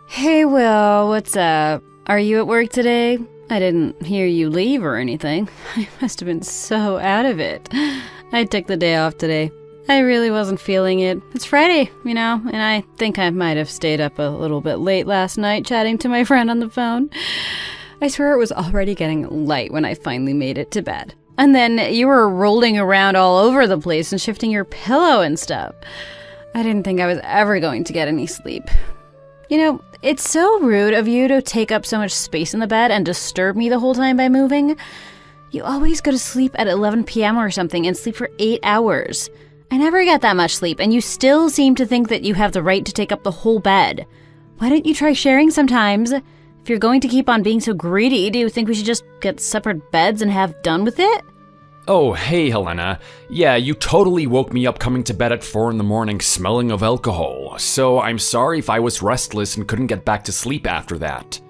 Hey, Will, what's up? Are you at work today? I didn't hear you leave or anything. I must have been so out of it. I took the day off today. I really wasn't feeling it. It's Friday, and I think I might have stayed up a little bit late last night chatting to my friend on the phone. I swear it was already getting light when I finally made it to bed. And then you were rolling around all over the place and shifting your pillow and stuff. I didn't think I was ever going to get any sleep. It's so rude of you to take up so much space in the bed and disturb me the whole time by moving. You always go to sleep at 11 p.m. or something and sleep for 8 hours. I never get that much sleep, and you still seem to think that you have the right to take up the whole bed. Why don't you try sharing sometimes? If you're going to keep on being so greedy, do you think we should just get separate beds and have done with it? Oh, hey, Helena. Yeah, you totally woke me up coming to bed at 4 in the morning smelling of alcohol, so I'm sorry if I was restless and couldn't get back to sleep after that.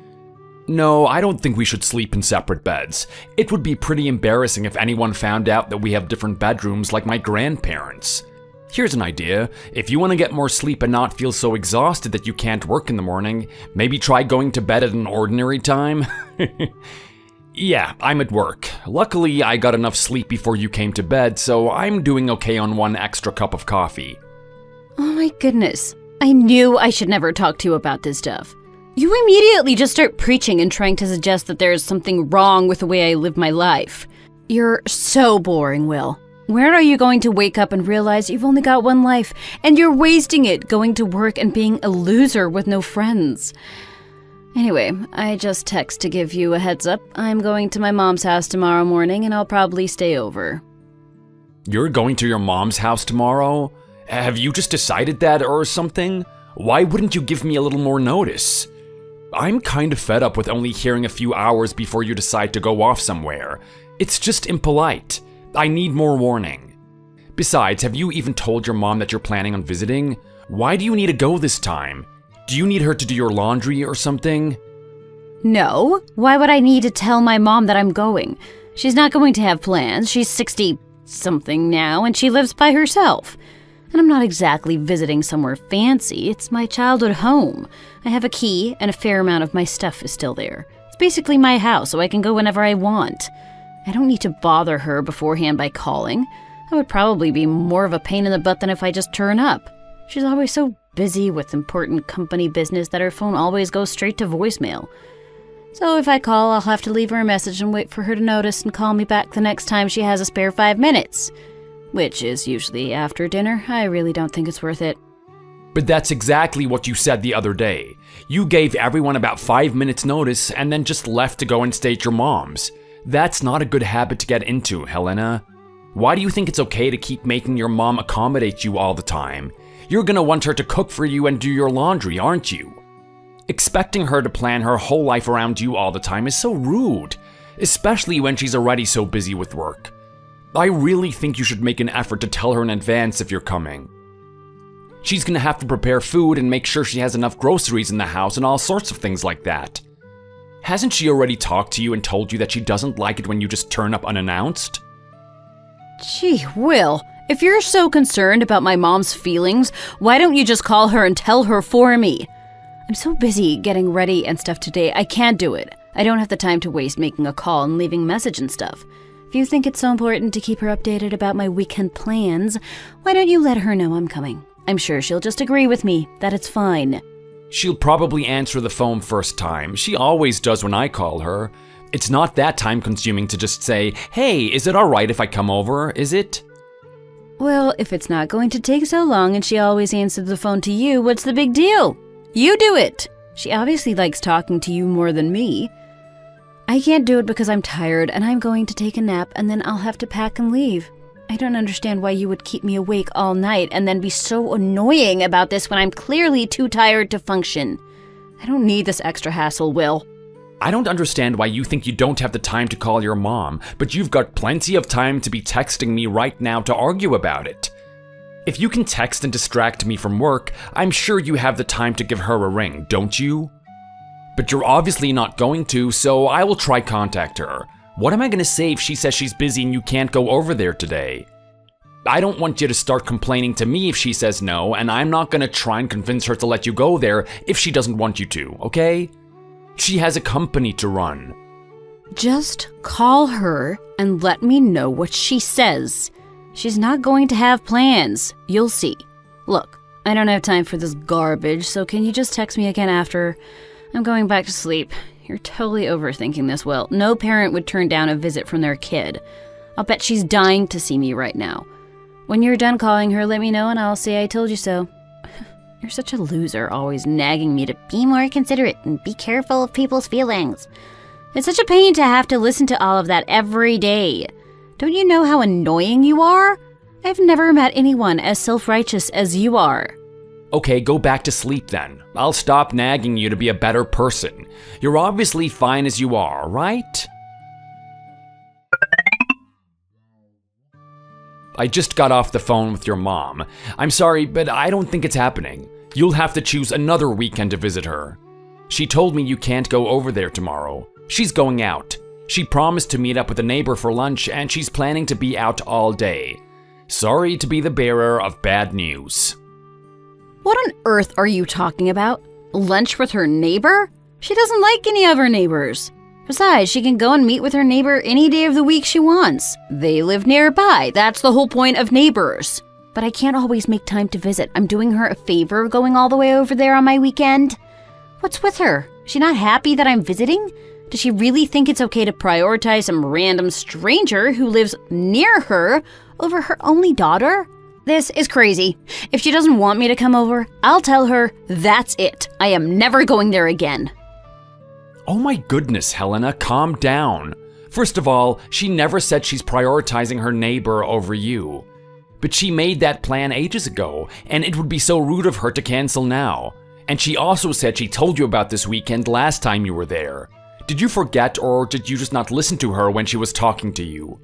No, I don't think we should sleep in separate beds. It would be pretty embarrassing if anyone found out that we have different bedrooms like my grandparents. Here's an idea. If you want to get more sleep and not feel so exhausted that you can't work in the morning, maybe try going to bed at an ordinary time. Yeah, I'm at work. Luckily, I got enough sleep before you came to bed, so I'm doing okay on 1 extra cup of coffee. Oh my goodness. I knew I should never talk to you about this stuff. You immediately just start preaching and trying to suggest that there is something wrong with the way I live my life. You're so boring, Will. Where are you going to wake up and realize you've only got one life, and you're wasting it going to work and being a loser with no friends? Anyway, I just text to give you a heads up. I'm going to my mom's house tomorrow morning, and I'll probably stay over. You're going to your mom's house tomorrow? Have you just decided that or something? Why wouldn't you give me a little more notice? I'm kind of fed up with only hearing a few hours before you decide to go off somewhere. It's just impolite. I need more warning. Besides, have you even told your mom that you're planning on visiting? Why do you need to go this time? Do you need her to do your laundry or something? No. Why would I need to tell my mom that I'm going? She's not going to have plans. She's 60-something now, and she lives by herself. And I'm not exactly visiting somewhere fancy. It's my childhood home. I have a key, and a fair amount of my stuff is still there. It's basically my house, so I can go whenever I want. I don't need to bother her beforehand by calling. That would probably be more of a pain in the butt than if I just turn up. She's always so busy with important company business that her phone always goes straight to voicemail. So if I call, I'll have to leave her a message and wait for her to notice and call me back the next time she has a spare 5 minutes. Which is usually after dinner. I really don't think it's worth it. But that's exactly what you said the other day. You gave everyone about 5 minutes notice and then just left to go and stay at your mom's. That's not a good habit to get into, Helena. Why do you think it's okay to keep making your mom accommodate you all the time? You're gonna want her to cook for you and do your laundry, aren't you? Expecting her to plan her whole life around you all the time is so rude, especially when she's already so busy with work. I really think you should make an effort to tell her in advance if you're coming. She's gonna have to prepare food and make sure she has enough groceries in the house and all sorts of things like that. Hasn't she already talked to you and told you that she doesn't like it when you just turn up unannounced? Gee, Will, if you're so concerned about my mom's feelings, why don't you just call her and tell her for me? I'm so busy getting ready and stuff today, I can't do it. I don't have the time to waste making a call and leaving a message and stuff. If you think it's so important to keep her updated about my weekend plans, why don't you let her know I'm coming? I'm sure she'll just agree with me that it's fine. She'll probably answer the phone first time. She always does when I call her. It's not that time consuming to just say, "Hey, is it alright if I come over, is it?" Well, if it's not going to take so long and she always answers the phone to you, what's the big deal? You do it! She obviously likes talking to you more than me. I can't do it because I'm tired and I'm going to take a nap and then I'll have to pack and leave. I don't understand why you would keep me awake all night and then be so annoying about this when I'm clearly too tired to function. I don't need this extra hassle, Will. I don't understand why you think you don't have the time to call your mom, but you've got plenty of time to be texting me right now to argue about it. If you can text and distract me from work, I'm sure you have the time to give her a ring, don't you? But you're obviously not going to, so I will try contact her. What am I gonna say if she says she's busy and you can't go over there today? I don't want you to start complaining to me if she says no, and I'm not gonna try and convince her to let you go there if she doesn't want you to, okay? She has a company to run. Just call her and let me know what she says. She's not going to have plans. You'll see. Look, I don't have time for this garbage, so can you just text me again after? I'm going back to sleep. You're totally overthinking this, Will. No parent would turn down a visit from their kid. I'll bet she's dying to see me right now. When you're done calling her, let me know and I'll say I told you so. You're such a loser, always nagging me to be more considerate and be careful of people's feelings. It's such a pain to have to listen to all of that every day. Don't you know how annoying you are? I've never met anyone as self-righteous as you are. Okay, go back to sleep then. I'll stop nagging you to be a better person. You're obviously fine as you are, right? I just got off the phone with your mom. I'm sorry, but I don't think it's happening. You'll have to choose another weekend to visit her. She told me you can't go over there tomorrow. She's going out. She promised to meet up with a neighbor for lunch, and she's planning to be out all day. Sorry to be the bearer of bad news. What on earth are you talking about? Lunch with her neighbor? She doesn't like any of her neighbors. Besides, she can go and meet with her neighbor any day of the week she wants. They live nearby. That's the whole point of neighbors. But I can't always make time to visit. I'm doing her a favor going all the way over there on my weekend. What's with her? Is she not happy that I'm visiting? Does she really think it's okay to prioritize some random stranger who lives near her over her only daughter? This is crazy. If she doesn't want me to come over, I'll tell her that's it. I am never going there again. Oh my goodness, Helena, calm down. First of all, she never said she's prioritizing her neighbor over you. But she made that plan ages ago, and it would be so rude of her to cancel now. And she also said she told you about this weekend last time you were there. Did you forget, or did you just not listen to her when she was talking to you?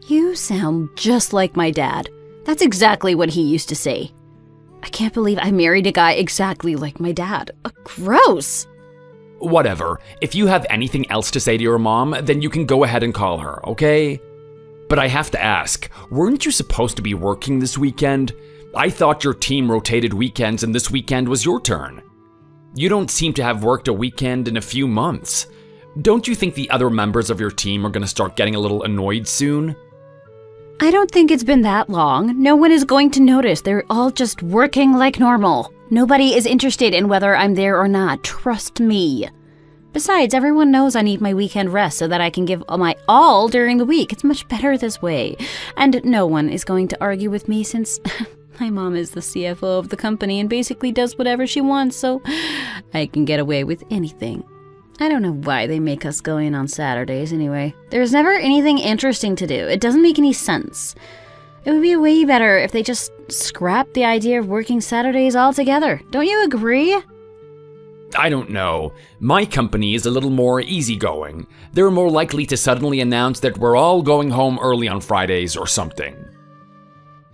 You sound just like my dad. That's exactly what he used to say. I can't believe I married a guy exactly like my dad. Gross! Whatever. If you have anything else to say to your mom, then you can go ahead and call her, okay? But I have to ask, weren't you supposed to be working this weekend? I thought your team rotated weekends and this weekend was your turn. You don't seem to have worked a weekend in a few months. Don't you think the other members of your team are going to start getting a little annoyed soon? I don't think it's been that long. No one is going to notice. They're all just working like normal. Nobody is interested in whether I'm there or not. Trust me. Besides, everyone knows I need my weekend rest so that I can give my all during the week. It's much better this way. And no one is going to argue with me since my mom is the CFO of the company and basically does whatever she wants, so I can get away with anything. I don't know why they make us go in on Saturdays anyway. There's never anything interesting to do. It doesn't make any sense. It would be way better if they just scrapped the idea of working Saturdays altogether. Don't you agree? I don't know. My company is a little more easygoing. They're more likely to suddenly announce that we're all going home early on Fridays or something.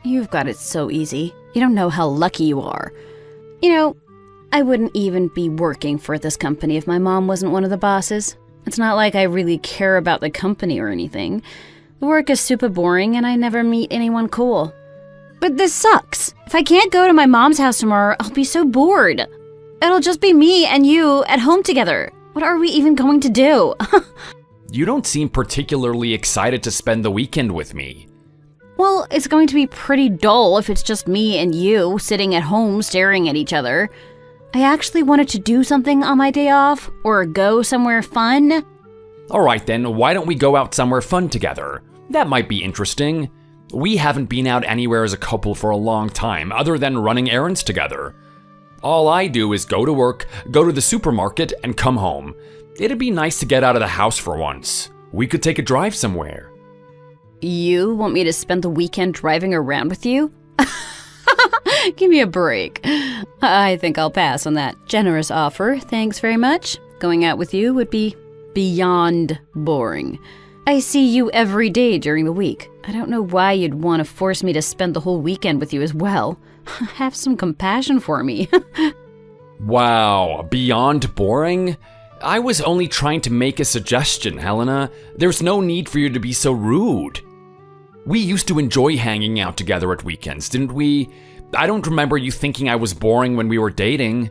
You've got it so easy. You don't know how lucky you are. You know, I wouldn't even be working for this company if my mom wasn't one of the bosses. It's not like I really care about the company or anything. The work is super boring and I never meet anyone cool. But this sucks. If I can't go to my mom's house tomorrow, I'll be so bored. It'll just be me and you at home together. What are we even going to do? You don't seem particularly excited to spend the weekend with me. Well, it's going to be pretty dull if it's just me and you sitting at home staring at each other. I actually wanted to do something on my day off, or go somewhere fun. Alright then, why don't we go out somewhere fun together? That might be interesting. We haven't been out anywhere as a couple for a long time, other than running errands together. All I do is go to work, go to the supermarket, and come home. It'd be nice to get out of the house for once. We could take a drive somewhere. You want me to spend the weekend driving around with you? Give me a break. I think I'll pass on that generous offer. Thanks very much. Going out with you would be beyond boring. I see you every day during the week. I don't know why you'd want to force me to spend the whole weekend with you as well. Have some compassion for me. Wow, beyond boring? I was only trying to make a suggestion, Helena. There's no need for you to be so rude. We used to enjoy hanging out together at weekends, didn't we? I don't remember you thinking I was boring when we were dating.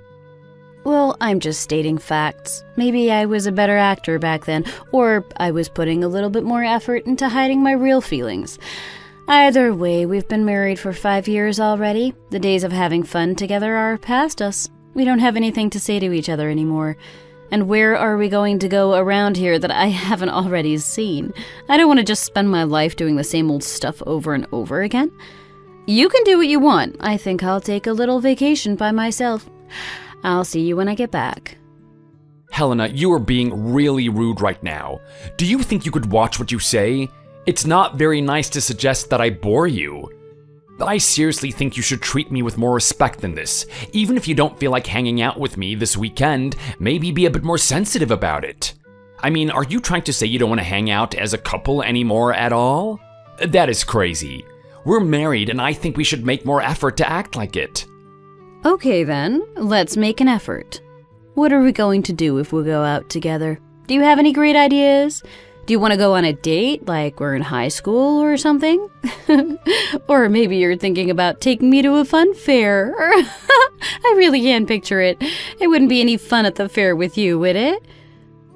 Well, I'm just stating facts. Maybe I was a better actor back then, or I was putting a little bit more effort into hiding my real feelings. Either way, we've been married for 5 years already. The days of having fun together are past us. We don't have anything to say to each other anymore. And where are we going to go around here that I haven't already seen? I don't want to just spend my life doing the same old stuff over and over again. You can do what you want. I think I'll take a little vacation by myself. I'll see you when I get back. Helena, you are being really rude right now. Do you think you could watch what you say? It's not very nice to suggest that I bore you. I seriously think you should treat me with more respect than this. Even if you don't feel like hanging out with me this weekend, maybe be a bit more sensitive about it. I mean, are you trying to say you don't want to hang out as a couple anymore at all? That is crazy. We're married and I think we should make more effort to act like it. Okay then, let's make an effort. What are we going to do if we go out together? Do you have any great ideas? Do you want to go on a date like we're in high school or something? Or maybe you're thinking about taking me to a fun fair. I really can't picture it. It wouldn't be any fun at the fair with you, would it?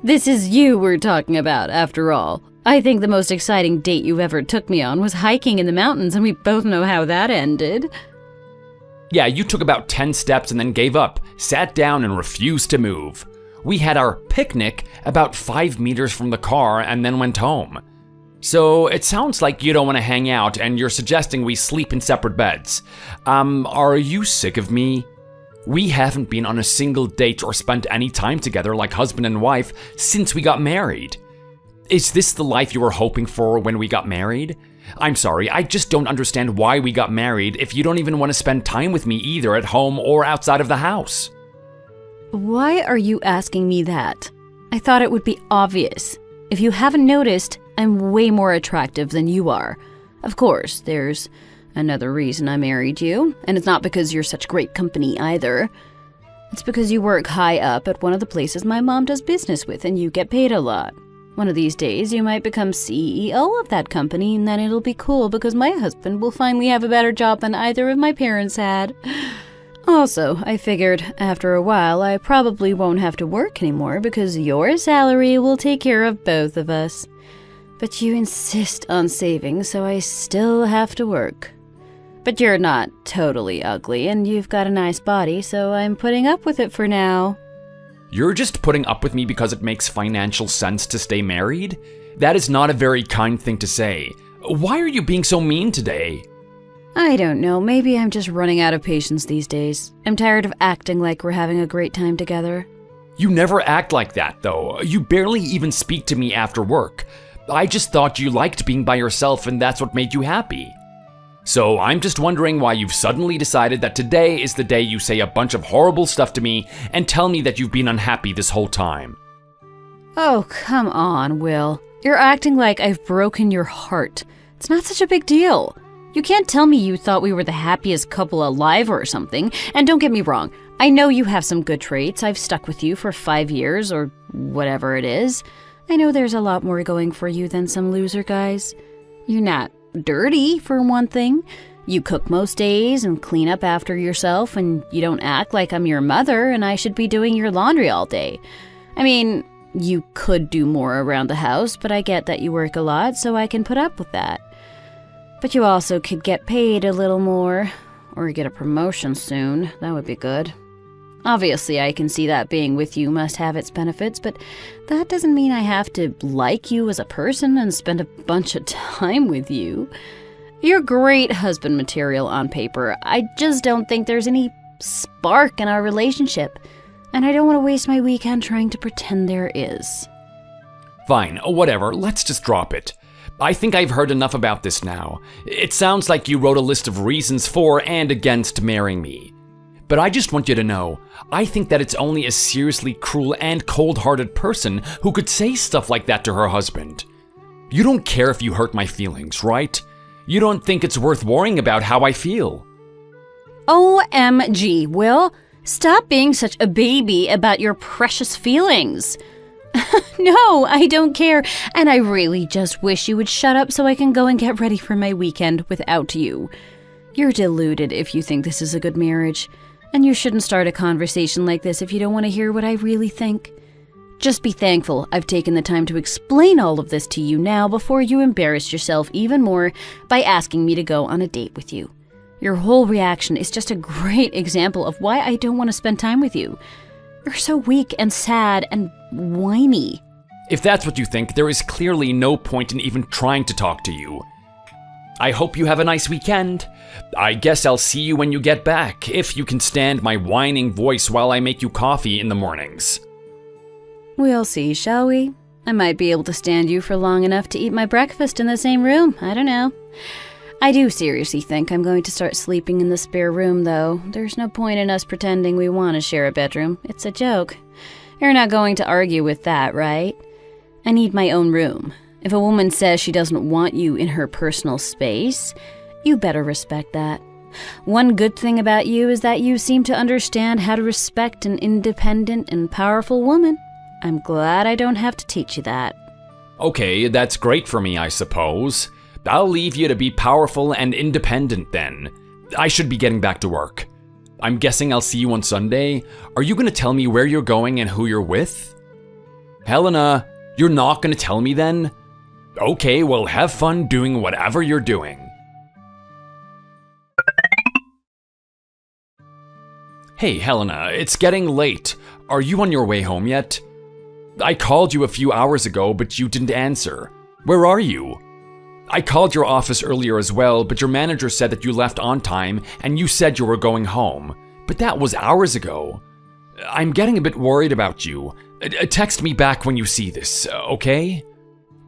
This is you we're talking about, after all. I think the most exciting date you ever took me on was hiking in the mountains, and we both know how that ended. Yeah, you took about 10 steps and then gave up, sat down and refused to move. We had our picnic about 5 meters from the car and then went home. So it sounds like you don't want to hang out and you're suggesting we sleep in separate beds. Are you sick of me? We haven't been on a single date or spent any time together like husband and wife since we got married. Is this the life you were hoping for when we got married? I'm sorry, I just don't understand why we got married if you don't even want to spend time with me either at home or outside of the house. Why are you asking me that? I thought it would be obvious. If you haven't noticed, I'm way more attractive than you are. Of course, there's another reason I married you, and it's not because you're such great company either. It's because you work high up at one of the places my mom does business with and you get paid a lot. One of these days, you might become CEO of that company, and then it'll be cool because my husband will finally have a better job than either of my parents had. Also, I figured after a while I probably won't have to work anymore because your salary will take care of both of us. But you insist on saving, so I still have to work. But you're not totally ugly, and you've got a nice body, so I'm putting up with it for now. You're just putting up with me because it makes financial sense to stay married? That is not a very kind thing to say. Why are you being so mean today? I don't know, maybe I'm just running out of patience these days. I'm tired of acting like we're having a great time together. You never act like that, though. You barely even speak to me after work. I just thought you liked being by yourself and that's what made you happy. So I'm just wondering why you've suddenly decided that today is the day you say a bunch of horrible stuff to me and tell me that you've been unhappy this whole time. Oh, come on, Will. You're acting like I've broken your heart. It's not such a big deal. You can't tell me you thought we were the happiest couple alive or something. And don't get me wrong, I know you have some good traits. I've stuck with you for 5 years or whatever it is. I know there's a lot more going for you than some loser guys. You're not dirty, for one thing. You cook most days and clean up after yourself, and you don't act like I'm your mother and I should be doing your laundry all day. I mean, you could do more around the house, but I get that you work a lot, so I can put up with that. But you also could get paid a little more, or get a promotion soon. That would be good. Obviously, I can see that being with you must have its benefits, but that doesn't mean I have to like you as a person and spend a bunch of time with you. You're great husband material on paper. I just don't think there's any spark in our relationship, and I don't want to waste my weekend trying to pretend there is. Fine, whatever, let's just drop it. I think I've heard enough about this now. It sounds like you wrote a list of reasons for and against marrying me. But I just want you to know, I think that it's only a seriously cruel and cold-hearted person who could say stuff like that to her husband. You don't care if you hurt my feelings, right? You don't think it's worth worrying about how I feel. OMG, Will. Stop being such a baby about your precious feelings. No, I don't care, and I really just wish you would shut up so I can go and get ready for my weekend without you. You're deluded if you think this is a good marriage, and you shouldn't start a conversation like this if you don't want to hear what I really think. Just be thankful I've taken the time to explain all of this to you now before you embarrass yourself even more by asking me to go on a date with you. Your whole reaction is just a great example of why I don't want to spend time with you. You're so weak and sad and whiny. If that's what you think, there is clearly no point in even trying to talk to you. I hope you have a nice weekend. I guess I'll see you when you get back, if you can stand my whining voice while I make you coffee in the mornings. We'll see, shall we? I might be able to stand you for long enough to eat my breakfast in the same room. I don't know. I do seriously think I'm going to start sleeping in the spare room, though. There's no point in us pretending we want to share a bedroom. It's a joke. You're not going to argue with that, right? I need my own room. If a woman says she doesn't want you in her personal space, you better respect that. One good thing about you is that you seem to understand how to respect an independent and powerful woman. I'm glad I don't have to teach you that. Okay, that's great for me, I suppose. I'll leave you to be powerful and independent then. I should be getting back to work. I'm guessing I'll see you on Sunday. Are you going to tell me where you're going and who you're with? Helena, you're not going to tell me then? Okay, well, have fun doing whatever you're doing. Hey, Helena, it's getting late. Are you on your way home yet? I called you a few hours ago, but you didn't answer. Where are you? I called your office earlier as well, but your manager said that you left on time and you said you were going home. But that was hours ago. I'm getting a bit worried about you. Text me back when you see this, okay?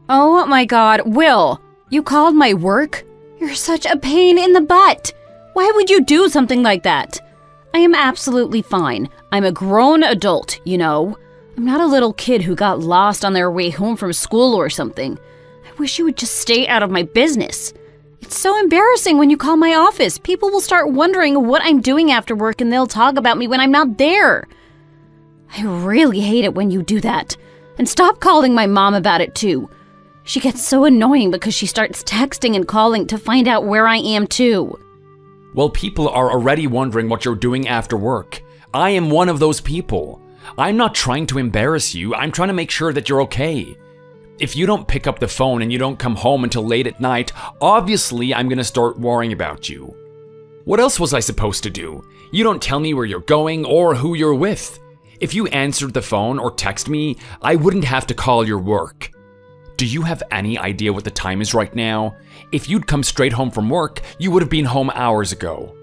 Oh my god, Will! You called my work? You're such a pain in the butt! Why would you do something like that? I am absolutely fine. I'm a grown adult, you know. I'm not a little kid who got lost on their way home from school or something. I wish you would just stay out of my business. It's so embarrassing when you call my office. People will start wondering what I'm doing after work and they'll talk about me when I'm not there. I really hate it when you do that. And stop calling my mom about it too. She gets so annoying because she starts texting and calling to find out where I am too. Well, people are already wondering what you're doing after work. I am one of those people. I'm not trying to embarrass you. I'm trying to make sure that you're okay. If you don't pick up the phone and you don't come home until late at night, obviously I'm gonna start worrying about you. What else was I supposed to do? You don't tell me where you're going or who you're with. If you answered the phone or text me, I wouldn't have to call your work. Do you have any idea what the time is right now? If you'd come straight home from work, you would have been home hours ago.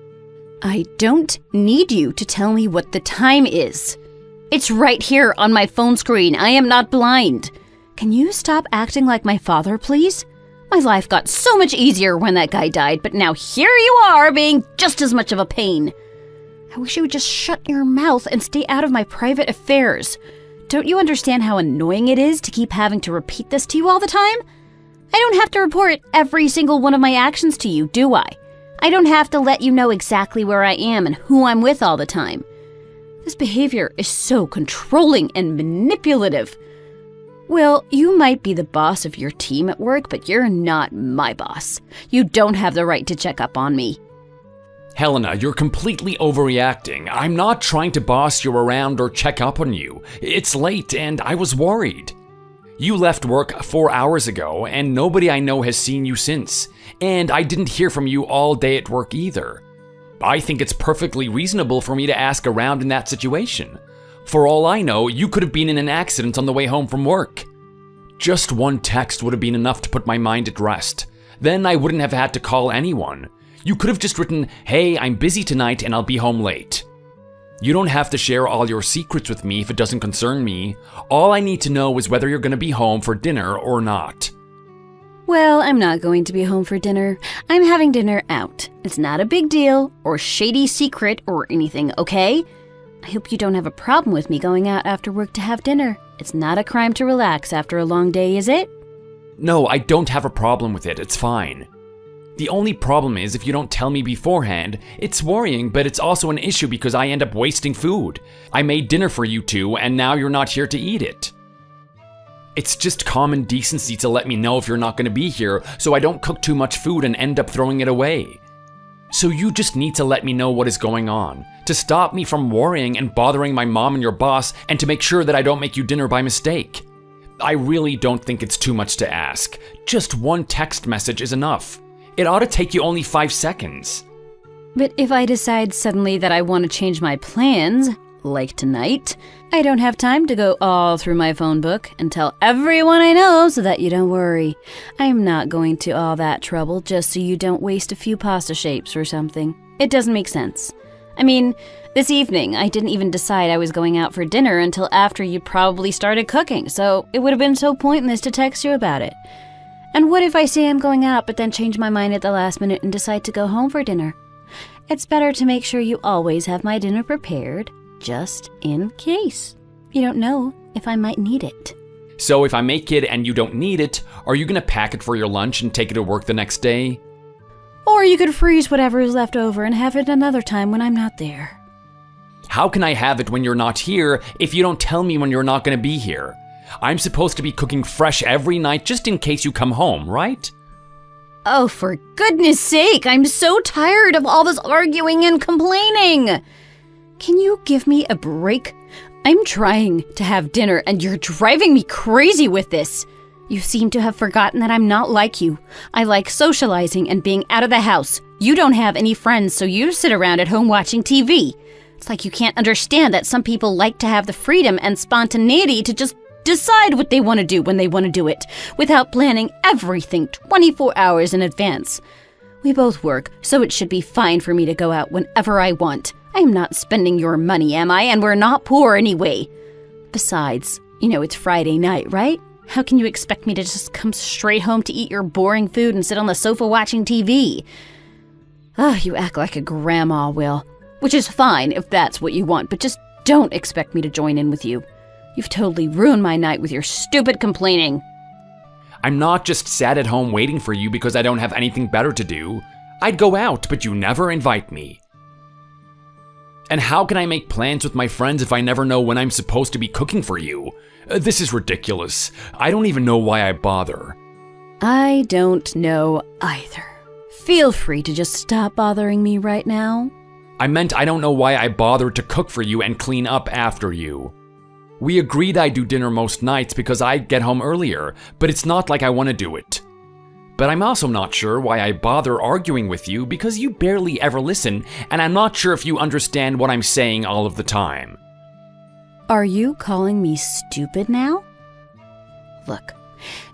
I don't need you to tell me what the time is. It's right here on my phone screen. I am not blind. Can you stop acting like my father, please? My life got so much easier when that guy died, but now here you are being just as much of a pain. I wish you would just shut your mouth and stay out of my private affairs. Don't you understand how annoying it is to keep having to repeat this to you all the time? I don't have to report every single one of my actions to you, do I? I don't have to let you know exactly where I am and who I'm with all the time. This behavior is so controlling and manipulative. Well, you might be the boss of your team at work, but you're not my boss. You don't have the right to check up on me. Helena, you're completely overreacting. I'm not trying to boss you around or check up on you. It's late and I was worried. You left work 4 hours ago and nobody I know has seen you since. And I didn't hear from you all day at work either. I think it's perfectly reasonable for me to ask around in that situation. For all I know, you could have been in an accident on the way home from work. Just one text would have been enough to put my mind at rest. Then I wouldn't have had to call anyone. You could have just written, "Hey, I'm busy tonight and I'll be home late." You don't have to share all your secrets with me if it doesn't concern me. All I need to know is whether you're going to be home for dinner or not. Well, I'm not going to be home for dinner. I'm having dinner out. It's not a big deal or shady secret or anything, okay? I hope you don't have a problem with me going out after work to have dinner. It's not a crime to relax after a long day, is it? No, I don't have a problem with it. It's fine. The only problem is if you don't tell me beforehand. It's worrying, but it's also an issue because I end up wasting food. I made dinner for you two, and now you're not here to eat it. It's just common decency to let me know if you're not going to be here so I don't cook too much food and end up throwing it away. So you just need to let me know what is going on, to stop me from worrying and bothering my mom and your boss, and to make sure that I don't make you dinner by mistake. I really don't think it's too much to ask. Just one text message is enough. It ought to take you only 5 seconds. But if I decide suddenly that I want to change my plans, like tonight, I don't have time to go all through my phone book and tell everyone I know so that you don't worry. I'm not going to all that trouble just so you don't waste a few pasta shapes or something. It doesn't make sense. I mean, this evening I didn't even decide I was going out for dinner until after you probably started cooking, so it would have been so pointless to text you about it. And what if I say I'm going out but then change my mind at the last minute and decide to go home for dinner? It's better to make sure you always have my dinner prepared, just in case. You don't know if I might need it. So if I make it and you don't need it, are you gonna pack it for your lunch and take it to work the next day? Or you could freeze whatever is left over and have it another time when I'm not there. How can I have it when you're not here if you don't tell me when you're not gonna be here? I'm supposed to be cooking fresh every night just in case you come home, right? Oh, for goodness sake, I'm so tired of all this arguing and complaining. Can you give me a break? I'm trying to have dinner and you're driving me crazy with this. You seem to have forgotten that I'm not like you. I like socializing and being out of the house. You don't have any friends, so you sit around at home watching TV. It's like you can't understand that some people like to have the freedom and spontaneity to just decide what they want to do when they want to do it, without planning everything 24 hours in advance. We both work, so it should be fine for me to go out whenever I want. I'm not spending your money, am I? And we're not poor anyway. Besides, you know it's Friday night, right? How can you expect me to just come straight home to eat your boring food and sit on the sofa watching TV? Oh, you act like a grandma will. Which is fine if that's what you want, but just don't expect me to join in with you. You've totally ruined my night with your stupid complaining. I'm not just sat at home waiting for you because I don't have anything better to do. I'd go out, but you never invite me. And how can I make plans with my friends if I never know when I'm supposed to be cooking for you? This is ridiculous. I don't even know why I bother. I don't know either. Feel free to just stop bothering me right now. I meant I don't know why I bothered to cook for you and clean up after you. We agreed I do dinner most nights because I get home earlier, but it's not like I want to do it. But I'm also not sure why I bother arguing with you because you barely ever listen, and I'm not sure if you understand what I'm saying all of the time. Are you calling me stupid now? Look,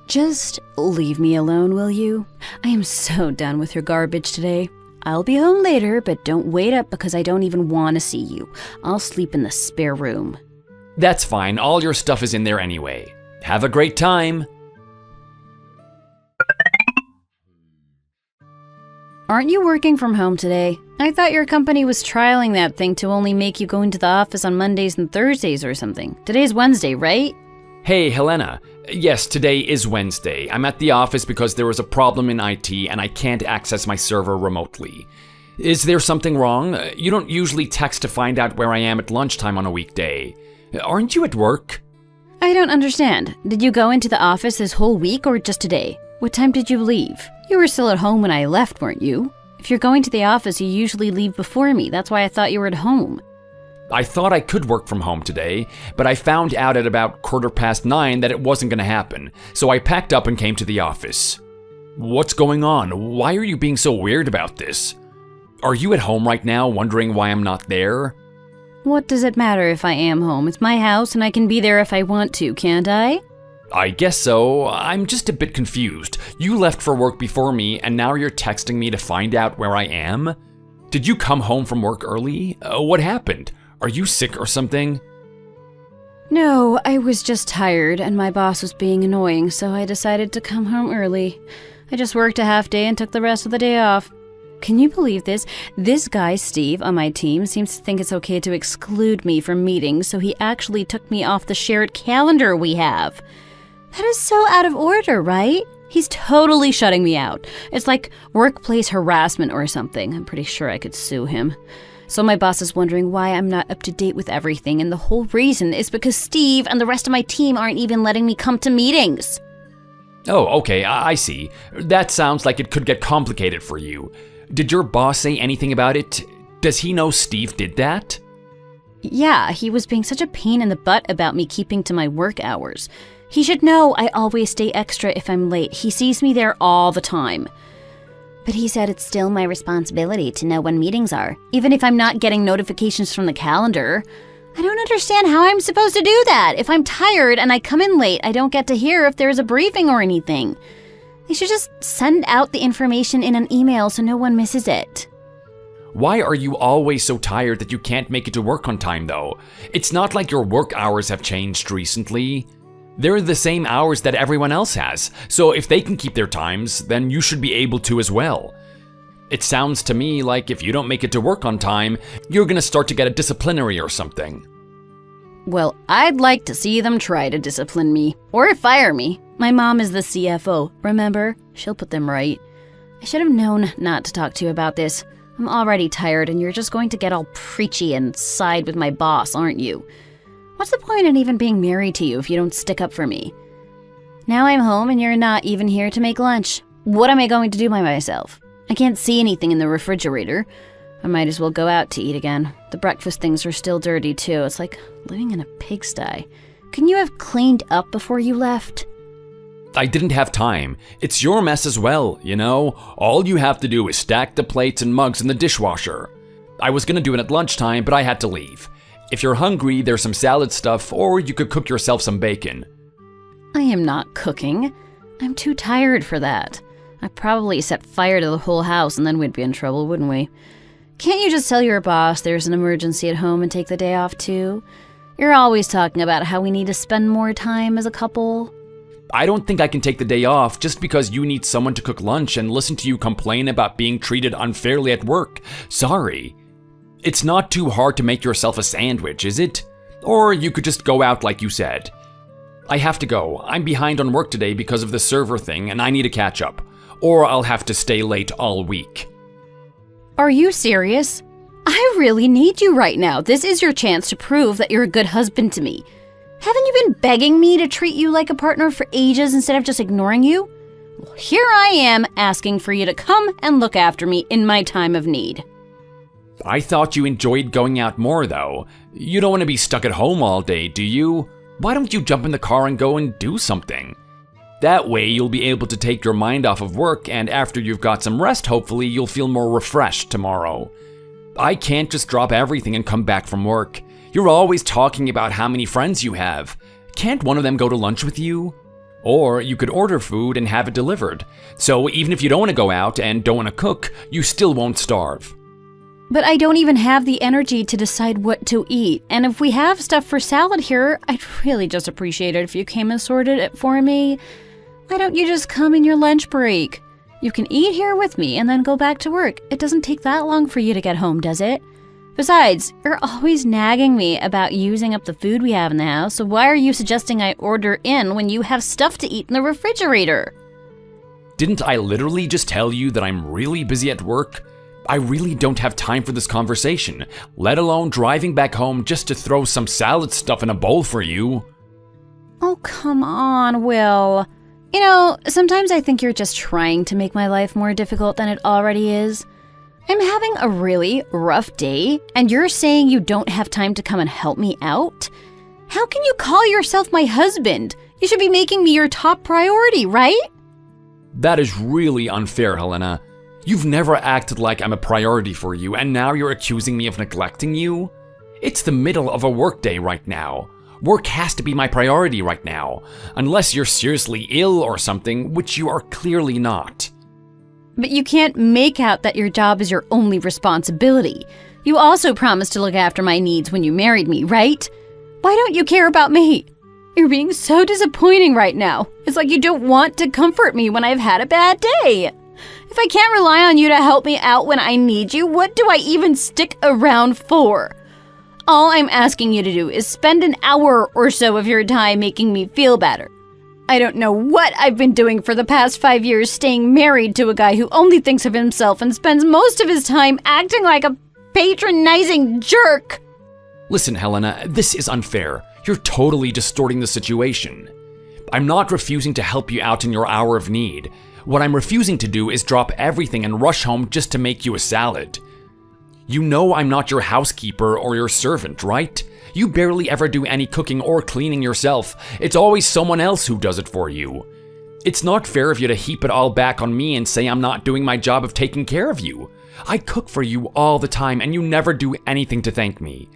just leave me alone, will you? I am so done with your garbage today. I'll be home later, but don't wait up because I don't even want to see you. I'll sleep in the spare room. That's fine, all your stuff is in there anyway. Have a great time. Aren't you working from home today? I thought your company was trialing that thing to only make you go into the office on Mondays and Thursdays or something. Today's Wednesday, right? Hey, Helena. Yes, today is Wednesday. I'm at the office because there was a problem in IT and I can't access my server remotely. Is there something wrong? You don't usually text to find out where I am at lunchtime on a weekday. Aren't you at work? I don't understand. Did you go into the office this whole week or just today? What time did you leave? You were still at home when I left, weren't you? If you're going to the office, you usually leave before me. That's why I thought you were at home. I thought I could work from home today, but I found out at about 9:15 that it wasn't going to happen, so I packed up and came to the office. What's going on? Why are you being so weird about this? Are you at home right now wondering why I'm not there? What does it matter if I am home? It's my house and I can be there if I want to, can't I? I guess so. I'm just a bit confused. You left for work before me and now you're texting me to find out where I am? Did you come home from work early? What happened? Are you sick or something? No, I was just tired and my boss was being annoying, so I decided to come home early. I just worked a half day and took the rest of the day off. Can you believe this? This guy, Steve, on my team seems to think it's okay to exclude me from meetings, so he actually took me off the shared calendar we have. That is so out of order, right? He's totally shutting me out. It's like workplace harassment or something. I'm pretty sure I could sue him. So my boss is wondering why I'm not up to date with everything, and the whole reason is because Steve and the rest of my team aren't even letting me come to meetings. Oh, okay, I see. That sounds like it could get complicated for you. Did your boss say anything about it? Does he know Steve did that? Yeah, he was being such a pain in the butt about me keeping to my work hours. He should know I always stay extra if I'm late. He sees me there all the time. But he said it's still my responsibility to know when meetings are, even if I'm not getting notifications from the calendar. I don't understand how I'm supposed to do that. If I'm tired and I come in late, I don't get to hear if there's a briefing or anything. They should just send out the information in an email so no one misses it. Why are you always so tired that you can't make it to work on time, though? It's not like your work hours have changed recently. They're the same hours that everyone else has, so if they can keep their times, then you should be able to as well. It sounds to me like if you don't make it to work on time, you're gonna start to get a disciplinary or something. Well, I'd like to see them try to discipline me, or fire me. My mom is the CFO, remember? She'll put them right. I should have known not to talk to you about this. I'm already tired and you're just going to get all preachy and side with my boss, aren't you? What's the point in even being married to you if you don't stick up for me? Now I'm home and you're not even here to make lunch. What am I going to do by myself? I can't see anything in the refrigerator. I might as well go out to eat again. The breakfast things are still dirty too. It's like living in a pigsty. Couldn't you have cleaned up before you left? I didn't have time. It's your mess as well, you know? All you have to do is stack the plates and mugs in the dishwasher. I was gonna do it at lunchtime, but I had to leave. If you're hungry, there's some salad stuff, or you could cook yourself some bacon. I am not cooking. I'm too tired for that. I'd probably set fire to the whole house and then we'd be in trouble, wouldn't we? Can't you just tell your boss there's an emergency at home and take the day off too? You're always talking about how we need to spend more time as a couple. I don't think I can take the day off just because you need someone to cook lunch and listen to you complain about being treated unfairly at work. Sorry. It's not too hard to make yourself a sandwich, is it? Or you could just go out like you said. I have to go. I'm behind on work today because of the server thing and I need to catch up. Or I'll have to stay late all week. Are you serious? I really need you right now. This is your chance to prove that you're a good husband to me. Haven't you been begging me to treat you like a partner for ages instead of just ignoring you? Well, here I am asking for you to come and look after me in my time of need. I thought you enjoyed going out more, though. You don't want to be stuck at home all day, do you? Why don't you jump in the car and go and do something? That way, you'll be able to take your mind off of work, and after you've got some rest, hopefully, you'll feel more refreshed tomorrow. I can't just drop everything and come back from work. You're always talking about how many friends you have. Can't one of them go to lunch with you? Or you could order food and have it delivered. So even if you don't want to go out and don't want to cook, you still won't starve. But I don't even have the energy to decide what to eat. And if we have stuff for salad here, I'd really just appreciate it if you came and sorted it for me. Why don't you just come in your lunch break? You can eat here with me and then go back to work. It doesn't take that long for you to get home, does it? Besides, you're always nagging me about using up the food we have in the house, so why are you suggesting I order in when you have stuff to eat in the refrigerator? Didn't I literally just tell you that I'm really busy at work? I really don't have time for this conversation, let alone driving back home just to throw some salad stuff in a bowl for you. Oh, come on, Will. You know, sometimes I think you're just trying to make my life more difficult than it already is. I'm having a really rough day, and you're saying you don't have time to come and help me out? How can you call yourself my husband? You should be making me your top priority, right? That is really unfair, Helena. You've never acted like I'm a priority for you, and now you're accusing me of neglecting you? It's the middle of a workday right now. Work has to be my priority right now, unless you're seriously ill or something, which you are clearly not. But you can't make out that your job is your only responsibility. You also promised to look after my needs when you married me, right? Why don't you care about me? You're being so disappointing right now. It's like you don't want to comfort me when I've had a bad day. If I can't rely on you to help me out when I need you, what do I even stick around for? All I'm asking you to do is spend an hour or so of your time making me feel better. I don't know what I've been doing for the past 5 years staying married to a guy who only thinks of himself and spends most of his time acting like a patronizing jerk! Listen, Helena, this is unfair. You're totally distorting the situation. I'm not refusing to help you out in your hour of need. What I'm refusing to do is drop everything and rush home just to make you a salad. You know I'm not your housekeeper or your servant, right? You barely ever do any cooking or cleaning yourself. It's always someone else who does it for you. It's not fair of you to heap it all back on me and say I'm not doing my job of taking care of you. I cook for you all the time and you never do anything to thank me.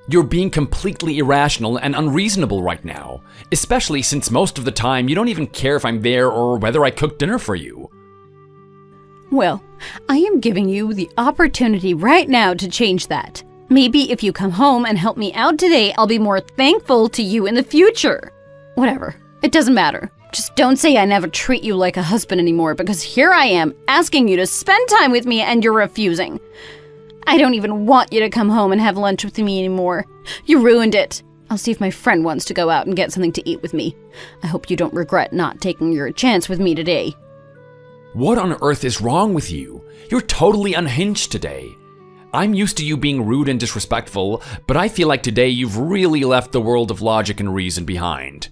You're being completely irrational and unreasonable right now, especially since most of the time you don't even care if I'm there or whether I cook dinner for you. Well, I am giving you the opportunity right now to change that. Maybe if you come home and help me out today, I'll be more thankful to you in the future. Whatever. It doesn't matter. Just don't say I never treat you like a husband anymore, because here I am asking you to spend time with me and you're refusing. I don't even want you to come home and have lunch with me anymore. You ruined it. I'll see if my friend wants to go out and get something to eat with me. I hope you don't regret not taking your chance with me today. What on earth is wrong with you? You're totally unhinged today. I'm used to you being rude and disrespectful, but I feel like today you've really left the world of logic and reason behind.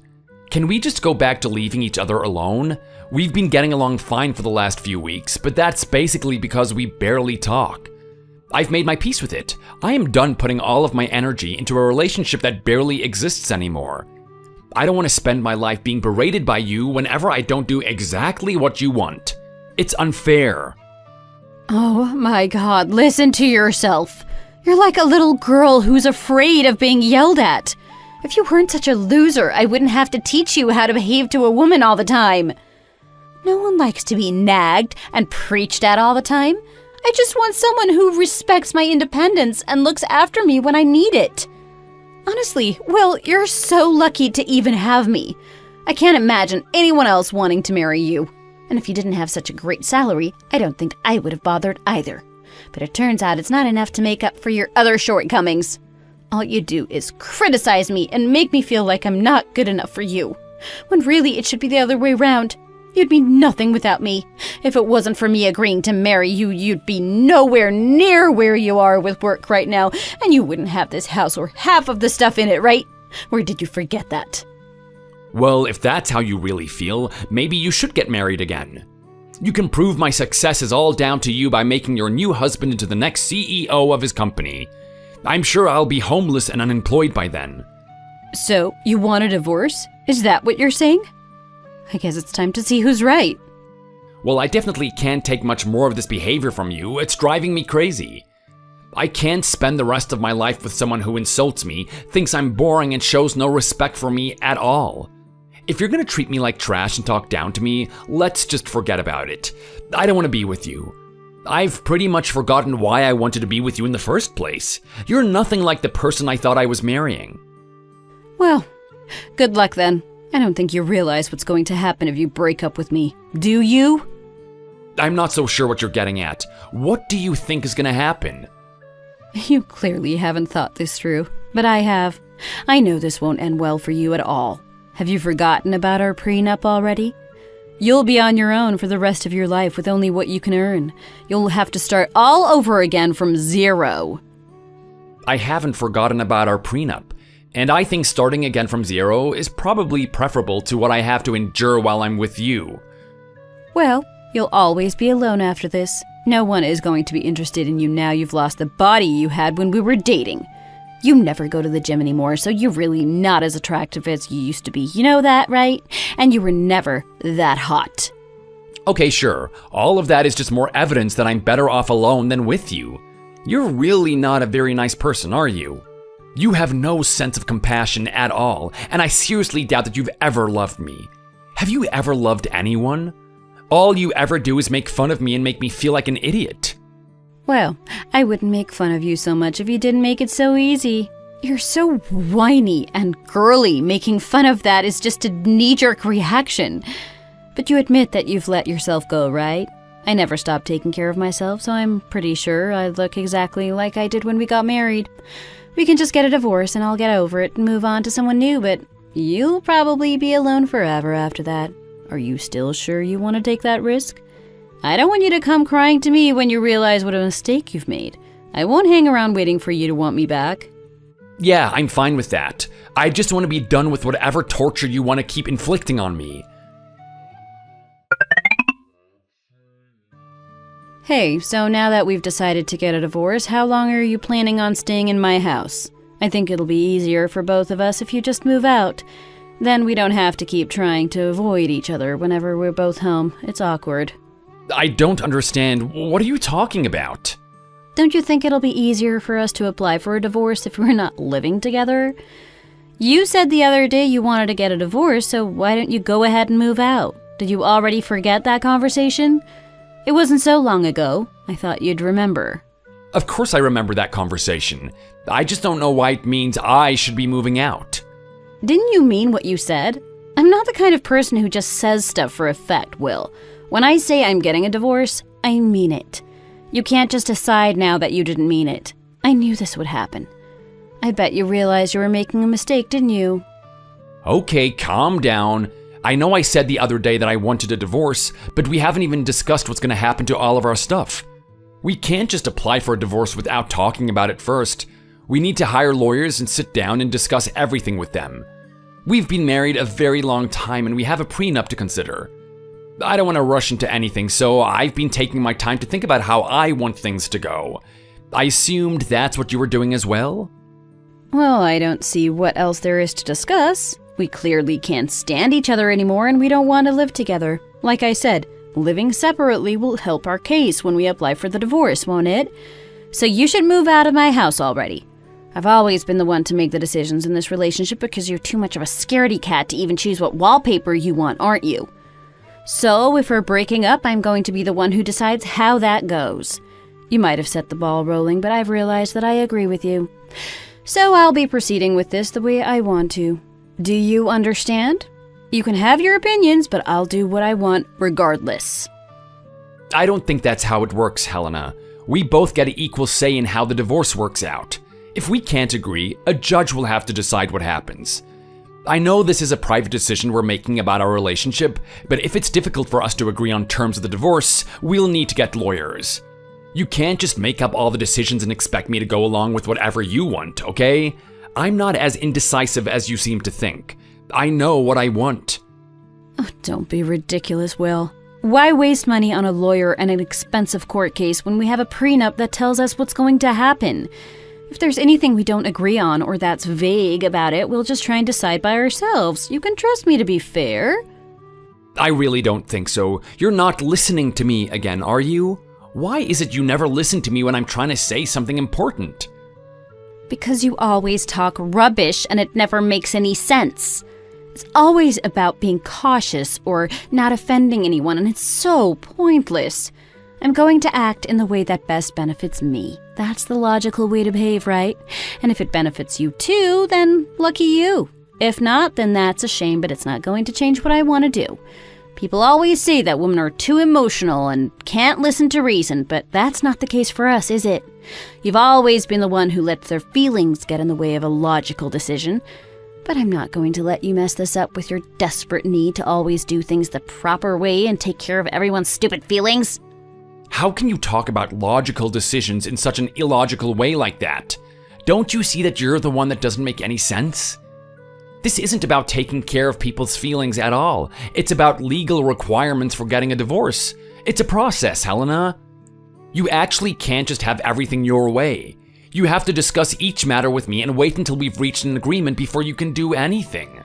Can we just go back to leaving each other alone? We've been getting along fine for the last few weeks, but that's basically because we barely talk. I've made my peace with it. I am done putting all of my energy into a relationship that barely exists anymore. I don't want to spend my life being berated by you whenever I don't do exactly what you want. It's unfair. Oh my God, listen to yourself. You're like a little girl who's afraid of being yelled at. If you weren't such a loser, I wouldn't have to teach you how to behave to a woman all the time. No one likes to be nagged and preached at all the time. I just want someone who respects my independence and looks after me when I need it. Honestly, Will, you're so lucky to even have me. I can't imagine anyone else wanting to marry you. And if you didn't have such a great salary, I don't think I would have bothered either. But it turns out it's not enough to make up for your other shortcomings. All you do is criticize me and make me feel like I'm not good enough for you, when really it should be the other way around. You'd be nothing without me. If it wasn't for me agreeing to marry you, you'd be nowhere near where you are with work right now, and you wouldn't have this house or half of the stuff in it, right? Or did you forget that? Well, if that's how you really feel, maybe you should get married again. You can prove my success is all down to you by making your new husband into the next CEO of his company. I'm sure I'll be homeless and unemployed by then. So, you want a divorce? Is that what you're saying? I guess it's time to see who's right. Well, I definitely can't take much more of this behavior from you. It's driving me crazy. I can't spend the rest of my life with someone who insults me, thinks I'm boring, and shows no respect for me at all. If you're gonna treat me like trash and talk down to me, let's just forget about it. I don't want to be with you. I've pretty much forgotten why I wanted to be with you in the first place. You're nothing like the person I thought I was marrying. Well, good luck then. I don't think you realize what's going to happen if you break up with me. Do you? I'm not so sure what you're getting at. What do you think is gonna happen? You clearly haven't thought this through, but I have. I know this won't end well for you at all. Have you forgotten about our prenup already? You'll be on your own for the rest of your life with only what you can earn. You'll have to start all over again from zero. I haven't forgotten about our prenup, and I think starting again from zero is probably preferable to what I have to endure while I'm with you. Well, you'll always be alone after this. No one is going to be interested in you now you've lost the body you had when we were dating. You never go to the gym anymore, so you're really not as attractive as you used to be. You know that, right? And you were never that hot. Okay, sure. All of that is just more evidence that I'm better off alone than with you. You're really not a very nice person, are you? You have no sense of compassion at all, and I seriously doubt that you've ever loved me. Have you ever loved anyone? All you ever do is make fun of me and make me feel like an idiot. Well, I wouldn't make fun of you so much if you didn't make it so easy. You're so whiny and girly. Making fun of that is just a knee-jerk reaction. But you admit that you've let yourself go, right? I never stopped taking care of myself, so I'm pretty sure I look exactly like I did when we got married. We can just get a divorce and I'll get over it and move on to someone new, but you'll probably be alone forever after that. Are you still sure you want to take that risk? I don't want you to come crying to me when you realize what a mistake you've made. I won't hang around waiting for you to want me back. Yeah, I'm fine with that. I just want to be done with whatever torture you want to keep inflicting on me. Hey, so now that we've decided to get a divorce, how long are you planning on staying in my house? I think it'll be easier for both of us if you just move out. Then we don't have to keep trying to avoid each other whenever we're both home. It's awkward. I don't understand. What are you talking about? Don't you think it'll be easier for us to apply for a divorce if we're not living together? You said the other day you wanted to get a divorce, so why don't you go ahead and move out? Did you already forget that conversation? It wasn't so long ago. I thought you'd remember. Of course I remember that conversation. I just don't know why it means I should be moving out. Didn't you mean what you said? I'm not the kind of person who just says stuff for effect, Will. When I say I'm getting a divorce, I mean it. You can't just decide now that you didn't mean it. I knew this would happen. I bet you realized you were making a mistake, didn't you? Okay, calm down. I know I said the other day that I wanted a divorce, but we haven't even discussed what's going to happen to all of our stuff. We can't just apply for a divorce without talking about it first. We need to hire lawyers and sit down and discuss everything with them. We've been married a very long time and we have a prenup to consider. I don't want to rush into anything, so I've been taking my time to think about how I want things to go. I assumed that's what you were doing as well? Well, I don't see what else there is to discuss. We clearly can't stand each other anymore and we don't want to live together. Like I said, living separately will help our case when we apply for the divorce, won't it? So you should move out of my house already. I've always been the one to make the decisions in this relationship because you're too much of a scaredy cat to even choose what wallpaper you want, aren't you? So if we're breaking up, I'm going to be the one who decides how that goes. You might have set the ball rolling, but I've realized that I agree with you. So I'll be proceeding with this the way I want to. Do you understand? You can have your opinions, but I'll do what I want regardless. I don't think that's how it works, Helena. We both get an equal say in how the divorce works out. If we can't agree, a judge will have to decide what happens. I know this is a private decision we're making about our relationship, but if it's difficult for us to agree on terms of the divorce, we'll need to get lawyers. You can't just make up all the decisions and expect me to go along with whatever you want, okay? I'm not as indecisive as you seem to think. I know what I want. Oh, don't be ridiculous, Will. Why waste money on a lawyer and an expensive court case when we have a prenup that tells us what's going to happen? If there's anything we don't agree on or that's vague about it, we'll just try and decide by ourselves. You can trust me to be fair. I really don't think so. You're not listening to me again, are you? Why is it you never listen to me when I'm trying to say something important? Because you always talk rubbish and it never makes any sense. It's always about being cautious or not offending anyone, and it's so pointless. I'm going to act in the way that best benefits me. That's the logical way to behave, right? And if it benefits you too, then lucky you. If not, then that's a shame, but it's not going to change what I want to do. People always say that women are too emotional and can't listen to reason, but that's not the case for us, is it? You've always been the one who lets their feelings get in the way of a logical decision. But I'm not going to let you mess this up with your desperate need to always do things the proper way and take care of everyone's stupid feelings. How can you talk about logical decisions in such an illogical way like that? Don't you see that you're the one that doesn't make any sense? This isn't about taking care of people's feelings at all. It's about legal requirements for getting a divorce. It's a process, Helena. You actually can't just have everything your way. You have to discuss each matter with me and wait until we've reached an agreement before you can do anything.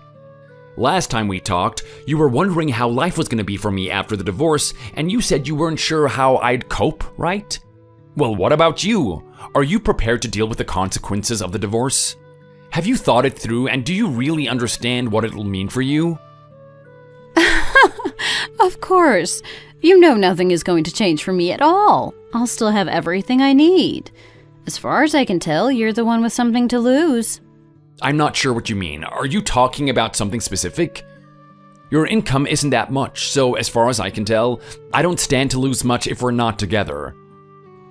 Last time we talked, you were wondering how life was going to be for me after the divorce, and you said you weren't sure how I'd cope, right? Well, what about you? Are you prepared to deal with the consequences of the divorce? Have you thought it through, and do you really understand what it'll mean for you? Of course. You know nothing is going to change for me at all. I'll still have everything I need. As far as I can tell, you're the one with something to lose. I'm not sure what you mean. Are you talking about something specific? Your income isn't that much, so as far as I can tell, I don't stand to lose much if we're not together.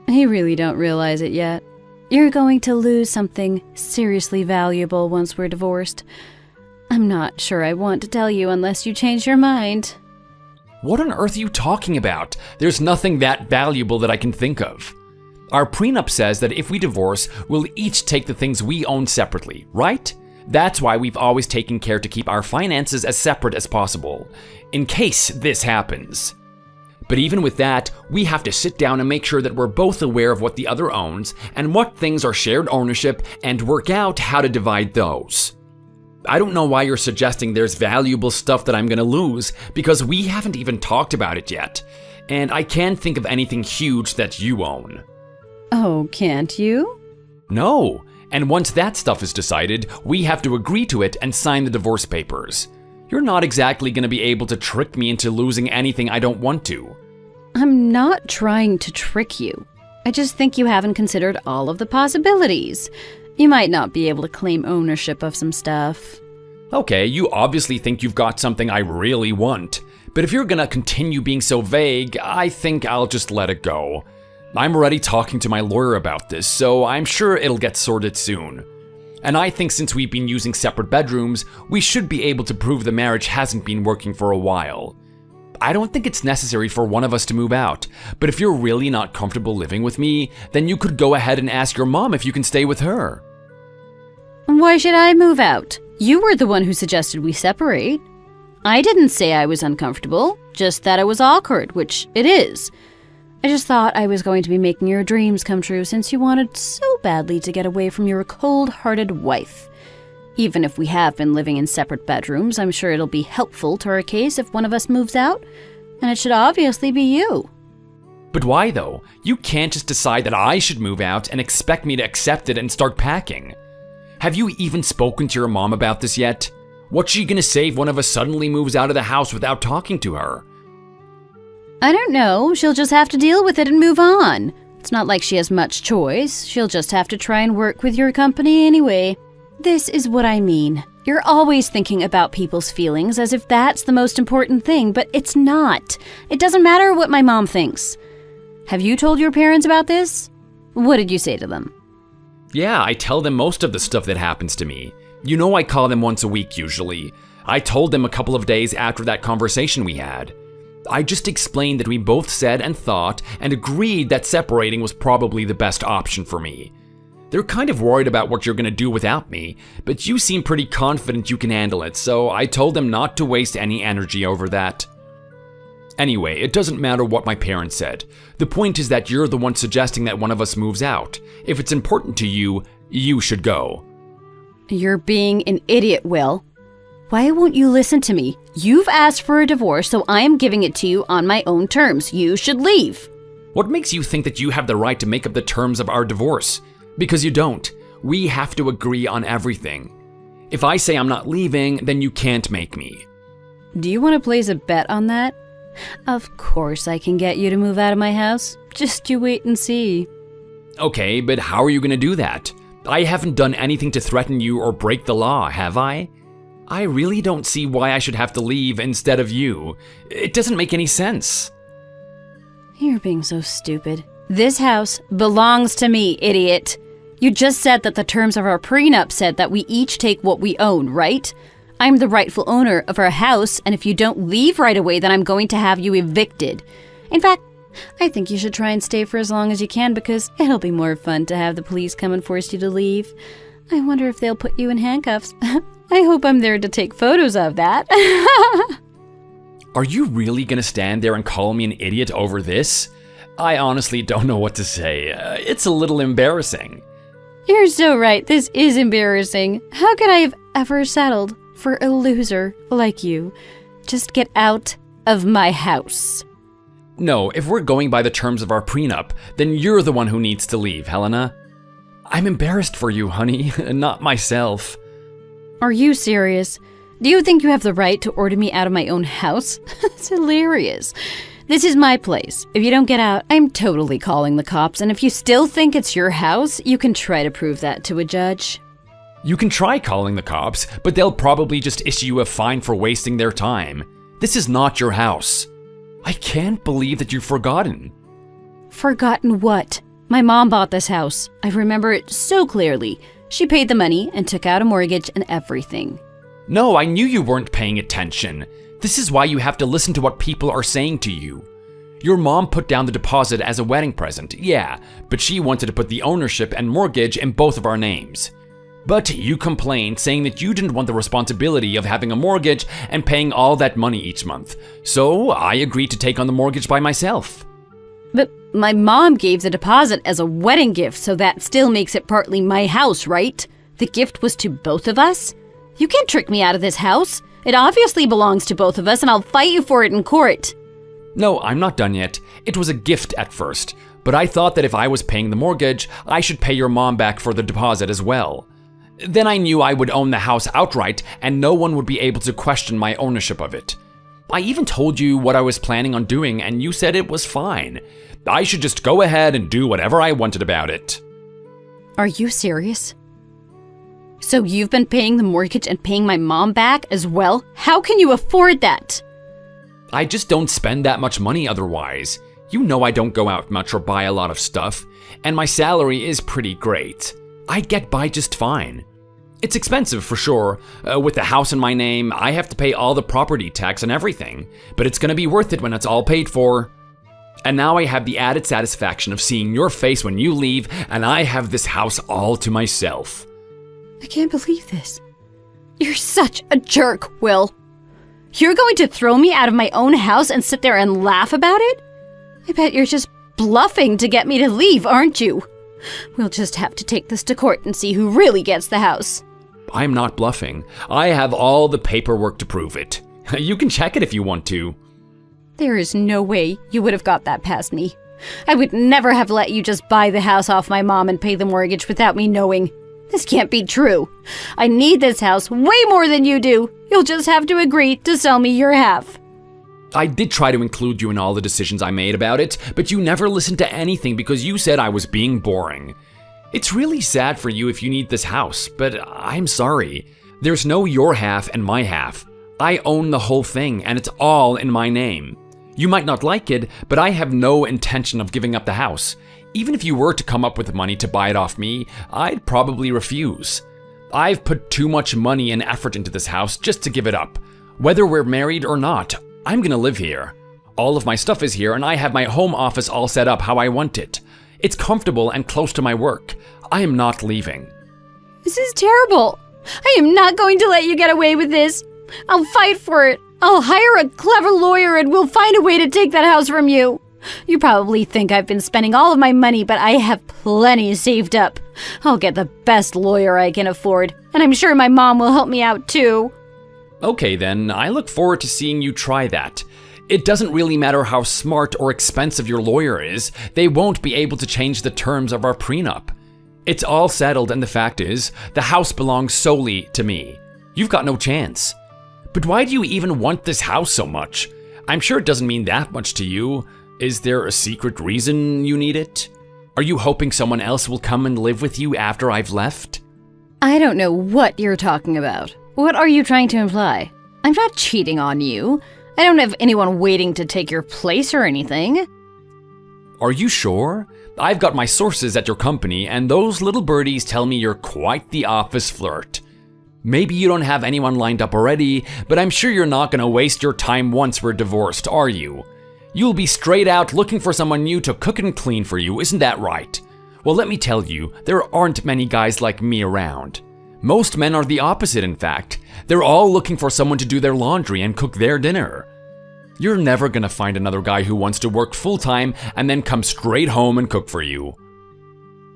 You really don't realize it yet. You're going to lose something seriously valuable once we're divorced. I'm not sure I want to tell you unless you change your mind. What on earth are you talking about? There's nothing that valuable that I can think of. Our prenup says that if we divorce, we'll each take the things we own separately, right? That's why we've always taken care to keep our finances as separate as possible, in case this happens. But even with that, we have to sit down and make sure that we're both aware of what the other owns and what things are shared ownership and work out how to divide those. I don't know why you're suggesting there's valuable stuff that I'm gonna lose, because we haven't even talked about it yet, and I can't think of anything huge that you own. Oh, can't you? No, and once that stuff is decided, we have to agree to it and sign the divorce papers. You're not exactly gonna be able to trick me into losing anything I don't want to. I'm not trying to trick you. I just think you haven't considered all of the possibilities. You might not be able to claim ownership of some stuff. Okay, you obviously think you've got something I really want, but if you're gonna continue being so vague, I think I'll just let it go. I'm already talking to my lawyer about this, so I'm sure it'll get sorted soon. And I think since we've been using separate bedrooms, we should be able to prove the marriage hasn't been working for a while. I don't think it's necessary for one of us to move out, but if you're really not comfortable living with me, then you could go ahead and ask your mom if you can stay with her. Why should I move out? You were the one who suggested we separate. I didn't say I was uncomfortable, just that it was awkward, which it is. I just thought I was going to be making your dreams come true since you wanted so badly to get away from your cold-hearted wife. Even if we have been living in separate bedrooms, I'm sure it'll be helpful to our case if one of us moves out, and it should obviously be you. But why though? You can't just decide that I should move out and expect me to accept it and start packing. Have you even spoken to your mom about this yet? What's she gonna say if one of us suddenly moves out of the house without talking to her? I don't know. She'll just have to deal with it and move on. It's not like she has much choice. She'll just have to try and work with your company anyway. This is what I mean. You're always thinking about people's feelings as if that's the most important thing, but it's not. It doesn't matter what my mom thinks. Have you told your parents about this? What did you say to them? Yeah, I tell them most of the stuff that happens to me. You know I call them once a week usually. I told them a couple of days after that conversation we had. I just explained that we both said and thought and agreed that separating was probably the best option for me. They're kind of worried about what you're gonna do without me, but you seem pretty confident you can handle it, so I told them not to waste any energy over that. Anyway, it doesn't matter what my parents said. The point is that you're the one suggesting that one of us moves out. If it's important to you, you should go. You're being an idiot, Will. Why won't you listen to me? You've asked for a divorce, so I am giving it to you on my own terms. You should leave. What makes you think that you have the right to make up the terms of our divorce? Because you don't. We have to agree on everything. If I say I'm not leaving, then you can't make me. Do you want to place a bet on that? Of course I can get you to move out of my house. Just you wait and see. Okay, but how are you gonna do that? I haven't done anything to threaten you or break the law, have I? I really don't see why I should have to leave instead of you. It doesn't make any sense. You're being so stupid. This house belongs to me, idiot. You just said that the terms of our prenup said that we each take what we own, right? I'm the rightful owner of our house, and if you don't leave right away, then I'm going to have you evicted. In fact, I think you should try and stay for as long as you can because it'll be more fun to have the police come and force you to leave. I wonder if they'll put you in handcuffs. I hope I'm there to take photos of that. Are you really gonna stand there and call me an idiot over this? I honestly don't know what to say. It's a little embarrassing. You're so right. This is embarrassing. How could I have ever settled for a loser like you? Just get out of my house. No, if we're going by the terms of our prenup, then you're the one who needs to leave, Helena. I'm embarrassed for you, honey, not myself. Are you serious? Do you think you have the right to order me out of my own house? It's hilarious. This is my place. If you don't get out, I'm totally calling the cops, and if you still think it's your house, you can try to prove that to a judge. You can try calling the cops, but they'll probably just issue you a fine for wasting their time. This is not your house. I can't believe that you've forgotten. Forgotten what? My mom bought this house. I remember it so clearly. She paid the money and took out a mortgage and everything. No, I knew you weren't paying attention. This is why you have to listen to what people are saying to you. Your mom put down the deposit as a wedding present, yeah, but she wanted to put the ownership and mortgage in both of our names. But you complained, saying that you didn't want the responsibility of having a mortgage and paying all that money each month. So I agreed to take on the mortgage by myself. But my mom gave the deposit as a wedding gift, so that still makes it partly my house, right? The gift was to both of us? You can't trick me out of this house. It obviously belongs to both of us, and I'll fight you for it in court. No, I'm not done yet. It was a gift at first, but I thought that if I was paying the mortgage, I should pay your mom back for the deposit as well. Then I knew I would own the house outright and no one would be able to question my ownership of it. I even told you what I was planning on doing and you said it was fine. I should just go ahead and do whatever I wanted about it. Are you serious? So you've been paying the mortgage and paying my mom back as well? How can you afford that? I just don't spend that much money otherwise. You know I don't go out much or buy a lot of stuff, and my salary is pretty great. I get by just fine. It's expensive for sure. With the house in my name, I have to pay all the property tax and everything, but it's gonna be worth it when it's all paid for. And now I have the added satisfaction of seeing your face when you leave, and I have this house all to myself. I can't believe this. You're such a jerk, Will. You're going to throw me out of my own house and sit there and laugh about it? I bet you're just bluffing to get me to leave, aren't you? We'll just have to take this to court and see who really gets the house. I'm not bluffing. I have all the paperwork to prove it. You can check it if you want to. There is no way you would have got that past me. I would never have let you just buy the house off my mom and pay the mortgage without me knowing. This can't be true. I need this house way more than you do. You'll just have to agree to sell me your half. I did try to include you in all the decisions I made about it, but you never listened to anything because you said I was being boring. It's really sad for you if you need this house, but I'm sorry. There's no your half and my half. I own the whole thing, and it's all in my name. You might not like it, but I have no intention of giving up the house. Even if you were to come up with money to buy it off me, I'd probably refuse. I've put too much money and effort into this house just to give it up. Whether we're married or not, I'm gonna live here. All of my stuff is here and I have my home office all set up how I want it. It's comfortable and close to my work. I am not leaving. This is terrible. I am not going to let you get away with this. I'll fight for it. I'll hire a clever lawyer and we'll find a way to take that house from you. You probably think I've been spending all of my money, but I have plenty saved up. I'll get the best lawyer I can afford, and I'm sure my mom will help me out too. Okay then, I look forward to seeing you try that. It doesn't really matter how smart or expensive your lawyer is, they won't be able to change the terms of our prenup. It's all settled and the fact is, the house belongs solely to me. You've got no chance. But why do you even want this house so much? I'm sure it doesn't mean that much to you. Is there a secret reason you need it? Are you hoping someone else will come and live with you after I've left? I don't know what you're talking about. What are you trying to imply? I'm not cheating on you. I don't have anyone waiting to take your place or anything. Are you sure? I've got my sources at your company, and those little birdies tell me you're quite the office flirt. Maybe you don't have anyone lined up already, but I'm sure you're not gonna waste your time once we're divorced, are you? You'll be straight out looking for someone new to cook and clean for you, isn't that right? Well, let me tell you, there aren't many guys like me around. Most men are the opposite, in fact. They're all looking for someone to do their laundry and cook their dinner. You're never gonna find another guy who wants to work full-time and then come straight home and cook for you.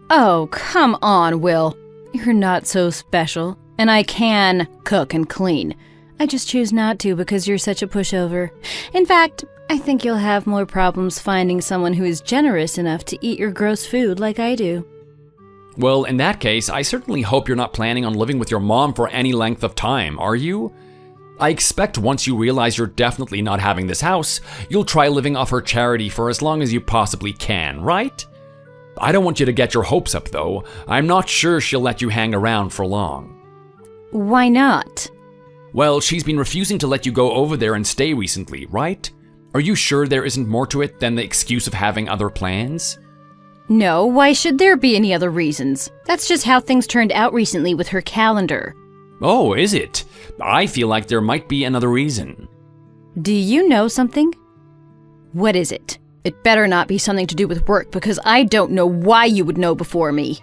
Oh, come on, Will. You're not so special, and I can cook and clean. I just choose not to because you're such a pushover. In fact, I think you'll have more problems finding someone who is generous enough to eat your gross food like I do. Well, in that case, I certainly hope you're not planning on living with your mom for any length of time, are you? I expect once you realize you're definitely not having this house, you'll try living off her charity for as long as you possibly can, right? I don't want you to get your hopes up, though. I'm not sure she'll let you hang around for long. Why not? Well, she's been refusing to let you go over there and stay recently, right? Are you sure there isn't more to it than the excuse of having other plans? No, why should there be any other reasons? That's just how things turned out recently with her calendar. Oh, is it? I feel like there might be another reason. Do you know something? What is it? It better not be something to do with work, because I don't know why you would know before me.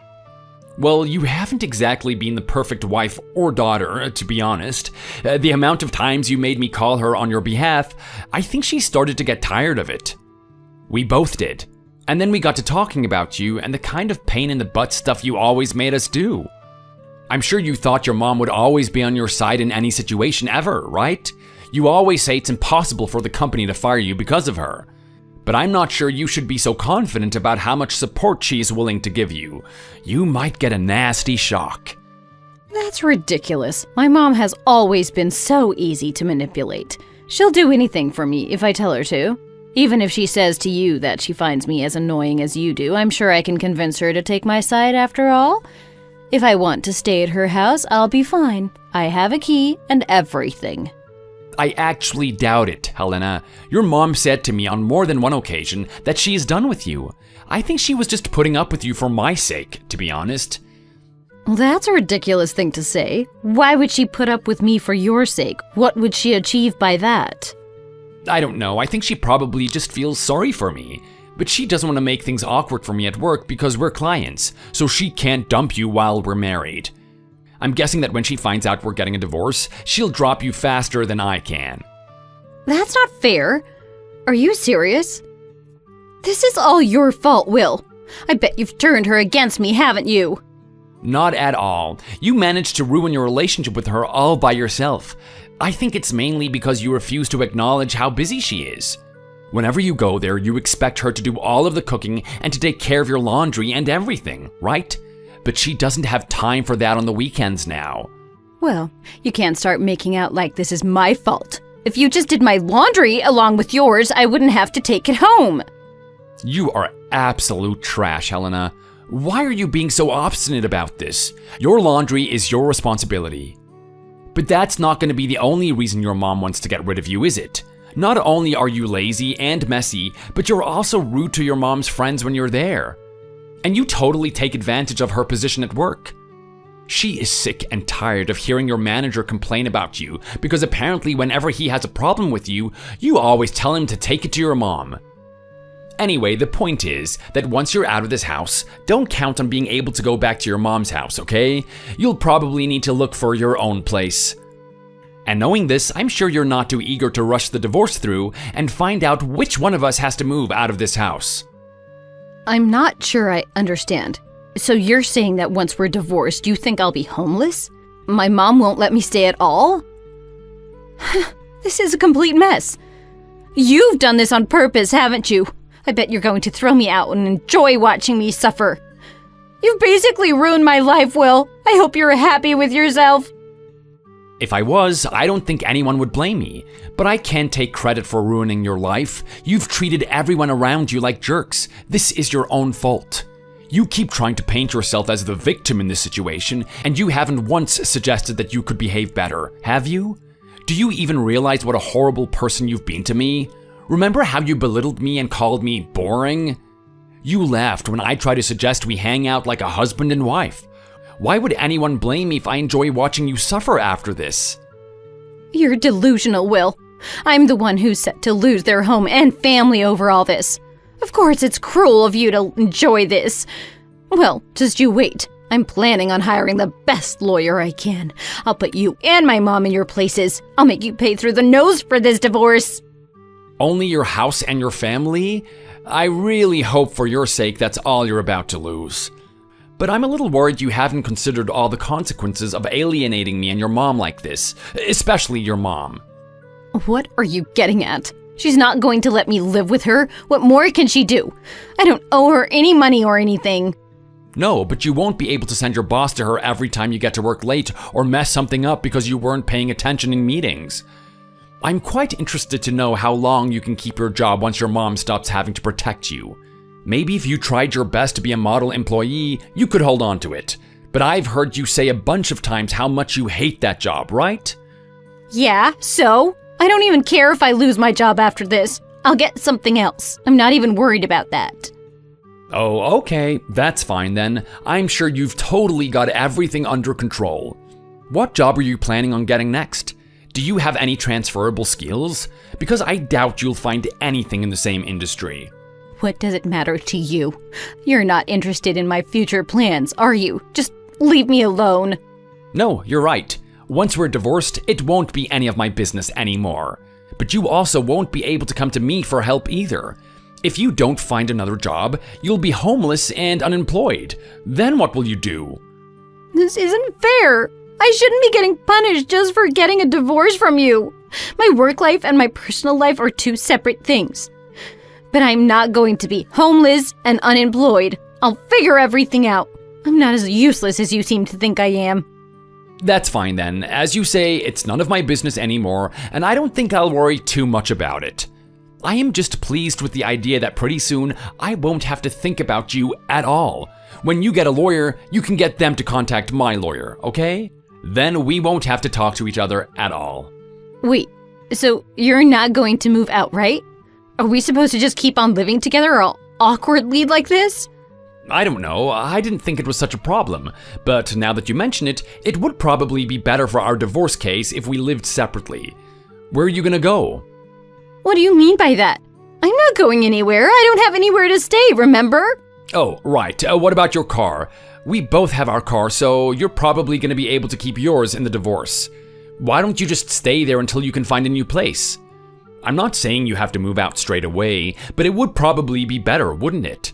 Well, you haven't exactly been the perfect wife or daughter, to be honest. The amount of times you made me call her on your behalf, I think she started to get tired of it. We both did. And then we got to talking about you and the kind of pain in the butt stuff you always made us do. I'm sure you thought your mom would always be on your side in any situation ever, right? You always say it's impossible for the company to fire you because of her. But I'm not sure you should be so confident about how much support she is willing to give you. You might get a nasty shock. That's ridiculous. My mom has always been so easy to manipulate. She'll do anything for me if I tell her to. Even if she says to you that she finds me as annoying as you do, I'm sure I can convince her to take my side after all. If I want to stay at her house, I'll be fine. I have a key and everything. I actually doubt it, Helena. Your mom said to me on more than one occasion that she is done with you. I think she was just putting up with you for my sake, to be honest. Well, that's a ridiculous thing to say. Why would she put up with me for your sake? What would she achieve by that? I don't know. I think she probably just feels sorry for me. But she doesn't want to make things awkward for me at work because we're clients, so she can't dump you while we're married. I'm guessing that when she finds out we're getting a divorce, she'll drop you faster than I can. That's not fair. Are you serious? This is all your fault, Will. I bet you've turned her against me, haven't you? Not at all. You managed to ruin your relationship with her all by yourself. I think it's mainly because you refuse to acknowledge how busy she is. Whenever you go there, you expect her to do all of the cooking and to take care of your laundry and everything, right? But she doesn't have time for that on the weekends now. Well, you can't start making out like this is my fault. If you just did my laundry along with yours, I wouldn't have to take it home. You are absolute trash, Helena. Why are you being so obstinate about this? Your laundry is your responsibility. But that's not going to be the only reason your mom wants to get rid of you, is it? Not only are you lazy and messy, but you're also rude to your mom's friends when you're there. And you totally take advantage of her position at work. She is sick and tired of hearing your manager complain about you because apparently whenever he has a problem with you, you always tell him to take it to your mom. Anyway, the point is that once you're out of this house, don't count on being able to go back to your mom's house, okay? You'll probably need to look for your own place. And knowing this, I'm sure you're not too eager to rush the divorce through and find out which one of us has to move out of this house. I'm not sure I understand. So you're saying that once we're divorced, you think I'll be homeless? My mom won't let me stay at all? This is a complete mess. You've done this on purpose, haven't you? I bet you're going to throw me out and enjoy watching me suffer. You've basically ruined my life, Will. I hope you're happy with yourself. If I was, I don't think anyone would blame me. But I can't take credit for ruining your life. You've treated everyone around you like jerks. This is your own fault. You keep trying to paint yourself as the victim in this situation, and you haven't once suggested that you could behave better, have you? Do you even realize what a horrible person you've been to me? Remember how you belittled me and called me boring? You laughed when I tried to suggest we hang out like a husband and wife. Why would anyone blame me if I enjoy watching you suffer after this? You're delusional, Will. I'm the one who's set to lose their home and family over all this. Of course it's cruel of you to enjoy this. Well, just you wait. I'm planning on hiring the best lawyer I can. I'll put you and my mom in your places. I'll make you pay through the nose for this divorce. Only your house and your family? I really hope for your sake that's all you're about to lose. But I'm a little worried you haven't considered all the consequences of alienating me and your mom like this, especially your mom. What are you getting at? She's not going to let me live with her. What more can she do? I don't owe her any money or anything. No, but you won't be able to send your boss to her every time you get to work late or mess something up because you weren't paying attention in meetings. I'm quite interested to know how long you can keep your job once your mom stops having to protect you. Maybe if you tried your best to be a model employee, you could hold on to it. But I've heard you say a bunch of times how much you hate that job, right? Yeah, so? I don't even care if I lose my job after this. I'll get something else. I'm not even worried about that. Oh, okay, that's fine then. I'm sure you've totally got everything under control. What job are you planning on getting next? Do you have any transferable skills? Because I doubt you'll find anything in the same industry. What does it matter to you? You're not interested in my future plans, are you? Just leave me alone. No, you're right. Once we're divorced, it won't be any of my business anymore. But you also won't be able to come to me for help either. If you don't find another job, you'll be homeless and unemployed. Then what will you do? This isn't fair. I shouldn't be getting punished just for getting a divorce from you. My work life and my personal life are two separate things. But I'm not going to be homeless and unemployed. I'll figure everything out. I'm not as useless as you seem to think I am. That's fine then. As you say, it's none of my business anymore, and I don't think I'll worry too much about it. I am just pleased with the idea that pretty soon I won't have to think about you at all. When you get a lawyer, you can get them to contact my lawyer, okay? Then we won't have to talk to each other at all. Wait, so you're not going to move out, right? Are we supposed to just keep on living together all awkwardly like this? I don't know, I didn't think it was such a problem, but now that you mention it, it would probably be better for our divorce case if we lived separately. Where are you gonna go? What do you mean by that? I'm not going anywhere. I don't have anywhere to stay, remember? Oh, right. What about your car? We both have our car, so you're probably gonna be able to keep yours in the divorce. Why don't you just stay there until you can find a new place? I'm not saying you have to move out straight away, but it would probably be better, wouldn't it?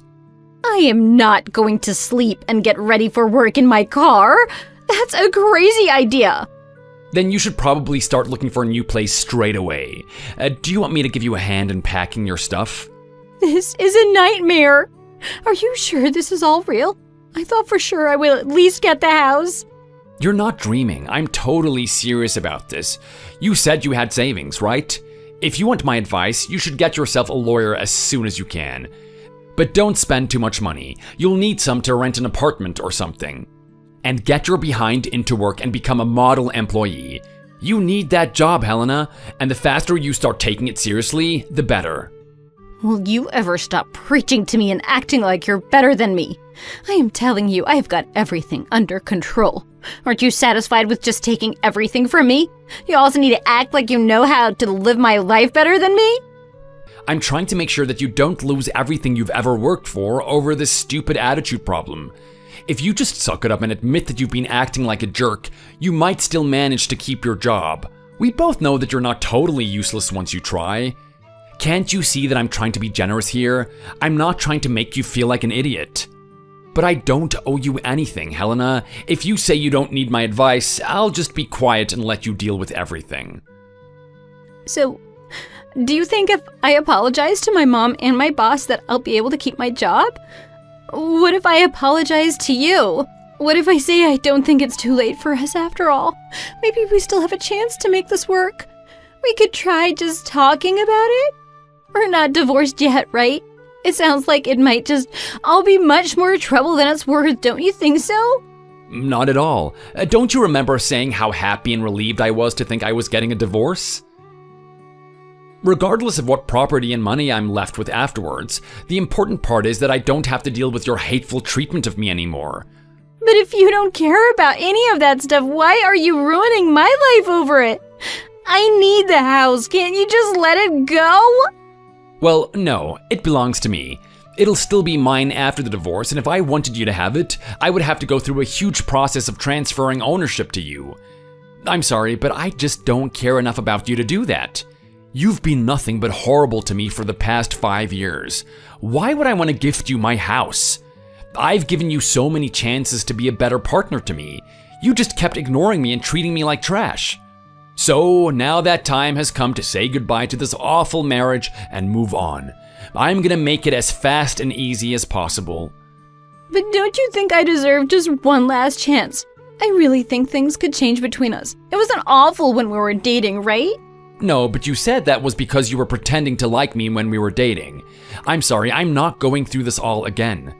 I am not going to sleep and get ready for work in my car. That's a crazy idea. Then you should probably start looking for a new place straight away. Do you want me to give you a hand in packing your stuff? This is a nightmare. Are you sure this is all real? I thought for sure I will at least get the house. You're not dreaming. I'm totally serious about this. You said you had savings, right? If you want my advice, you should get yourself a lawyer as soon as you can. But don't spend too much money. You'll need some to rent an apartment or something. And get your behind into work and become a model employee. You need that job, Helena, and the faster you start taking it seriously, the better. Will you ever stop preaching to me and acting like you're better than me? I am telling you, I have got everything under control. Aren't you satisfied with just taking everything from me? You also need to act like you know how to live my life better than me? I'm trying to make sure that you don't lose everything you've ever worked for over this stupid attitude problem. If you just suck it up and admit that you've been acting like a jerk, you might still manage to keep your job. We both know that you're not totally useless once you try. Can't you see that I'm trying to be generous here? I'm not trying to make you feel like an idiot. But I don't owe you anything, Helena. If you say you don't need my advice, I'll just be quiet and let you deal with everything. So, do you think if I apologize to my mom and my boss that I'll be able to keep my job? What if I apologize to you? What if I say I don't think it's too late for us after all? Maybe we still have a chance to make this work. We could try just talking about it? We're not divorced yet, right? It sounds like it might just all be much more trouble than it's worth, don't you think so? Not at all. Don't you remember saying how happy and relieved I was to think I was getting a divorce? Regardless of what property and money I'm left with afterwards, the important part is that I don't have to deal with your hateful treatment of me anymore. But if you don't care about any of that stuff, why are you ruining my life over it? I need the house. Can't you just let it go? Well, no, it belongs to me. It'll still be mine after the divorce, and if I wanted you to have it, I would have to go through a huge process of transferring ownership to you. I'm sorry, but I just don't care enough about you to do that. You've been nothing but horrible to me for the past 5 years. Why would I want to gift you my house? I've given you so many chances to be a better partner to me. You just kept ignoring me and treating me like trash. So now that time has come to say goodbye to this awful marriage and move on. I'm gonna make it as fast and easy as possible. But don't you think I deserve just one last chance? I really think things could change between us. It wasn't awful when we were dating, right? No, but you said that was because you were pretending to like me when we were dating. I'm sorry, I'm not going through this all again.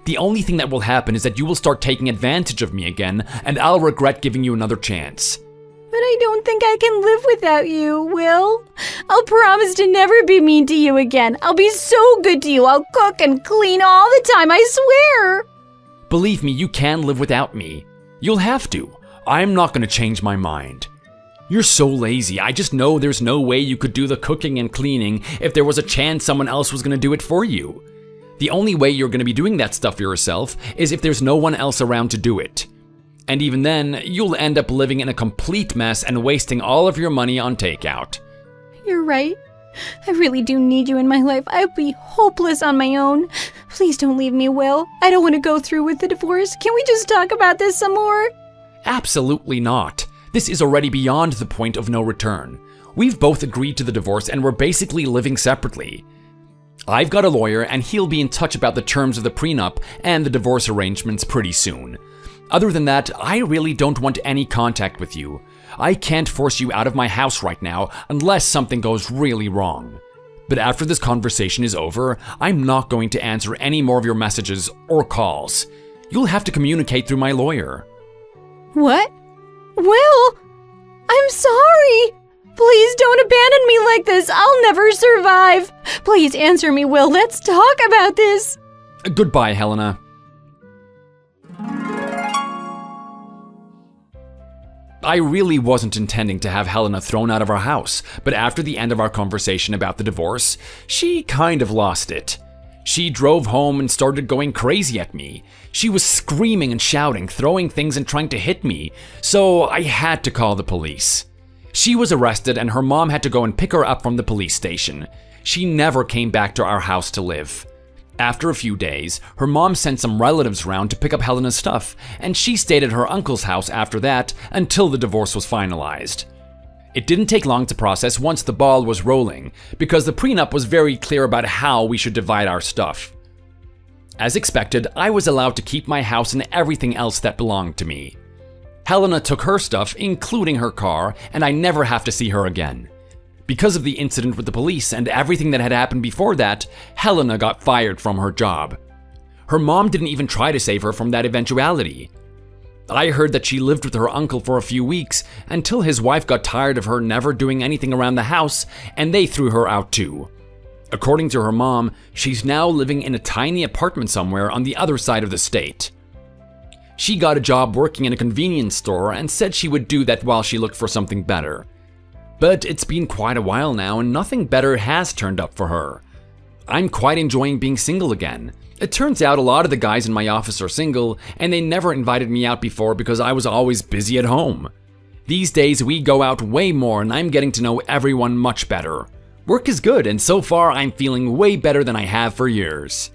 The only thing that will happen is that you will start taking advantage of me again, and I'll regret giving you another chance. But I don't think I can live without you, Will. I'll promise to never be mean to you again. I'll be so good to you. I'll cook and clean all the time, I swear. Believe me, you can live without me. You'll have to. I'm not going to change my mind. You're so lazy. I just know there's no way you could do the cooking and cleaning if there was a chance someone else was going to do it for you. The only way you're going to be doing that stuff for yourself is if there's no one else around to do it. And even then, you'll end up living in a complete mess and wasting all of your money on takeout. You're right. I really do need you in my life. I'd be hopeless on my own. Please don't leave me, Will. I don't want to go through with the divorce. Can we just talk about this some more? Absolutely not. This is already beyond the point of no return. We've both agreed to the divorce and we're basically living separately. I've got a lawyer and he'll be in touch about the terms of the prenup and the divorce arrangements pretty soon. Other than that, I really don't want any contact with you. I can't force you out of my house right now unless something goes really wrong. But after this conversation is over, I'm not going to answer any more of your messages or calls. You'll have to communicate through my lawyer. What? Will? I'm sorry. Please don't abandon me like this. I'll never survive. Please answer me, Will. Let's talk about this. Goodbye, Helena. I really wasn't intending to have Helena thrown out of our house, but after the end of our conversation about the divorce, she kind of lost it. She drove home and started going crazy at me. She was screaming and shouting, throwing things and trying to hit me, so I had to call the police. She was arrested and her mom had to go and pick her up from the police station. She never came back to our house to live. After a few days, her mom sent some relatives round to pick up Helena's stuff, and she stayed at her uncle's house after that until the divorce was finalized. It didn't take long to process once the ball was rolling, because the prenup was very clear about how we should divide our stuff. As expected, I was allowed to keep my house and everything else that belonged to me. Helena took her stuff, including her car, and I never have to see her again. Because of the incident with the police and everything that had happened before that, Helena got fired from her job. Her mom didn't even try to save her from that eventuality. I heard that she lived with her uncle for a few weeks until his wife got tired of her never doing anything around the house and they threw her out too. According to her mom, she's now living in a tiny apartment somewhere on the other side of the state. She got a job working in a convenience store and said she would do that while she looked for something better. But it's been quite a while now and nothing better has turned up for her. I'm quite enjoying being single again. It turns out a lot of the guys in my office are single and they never invited me out before because I was always busy at home. These days we go out way more and I'm getting to know everyone much better. Work is good and so far I'm feeling way better than I have for years.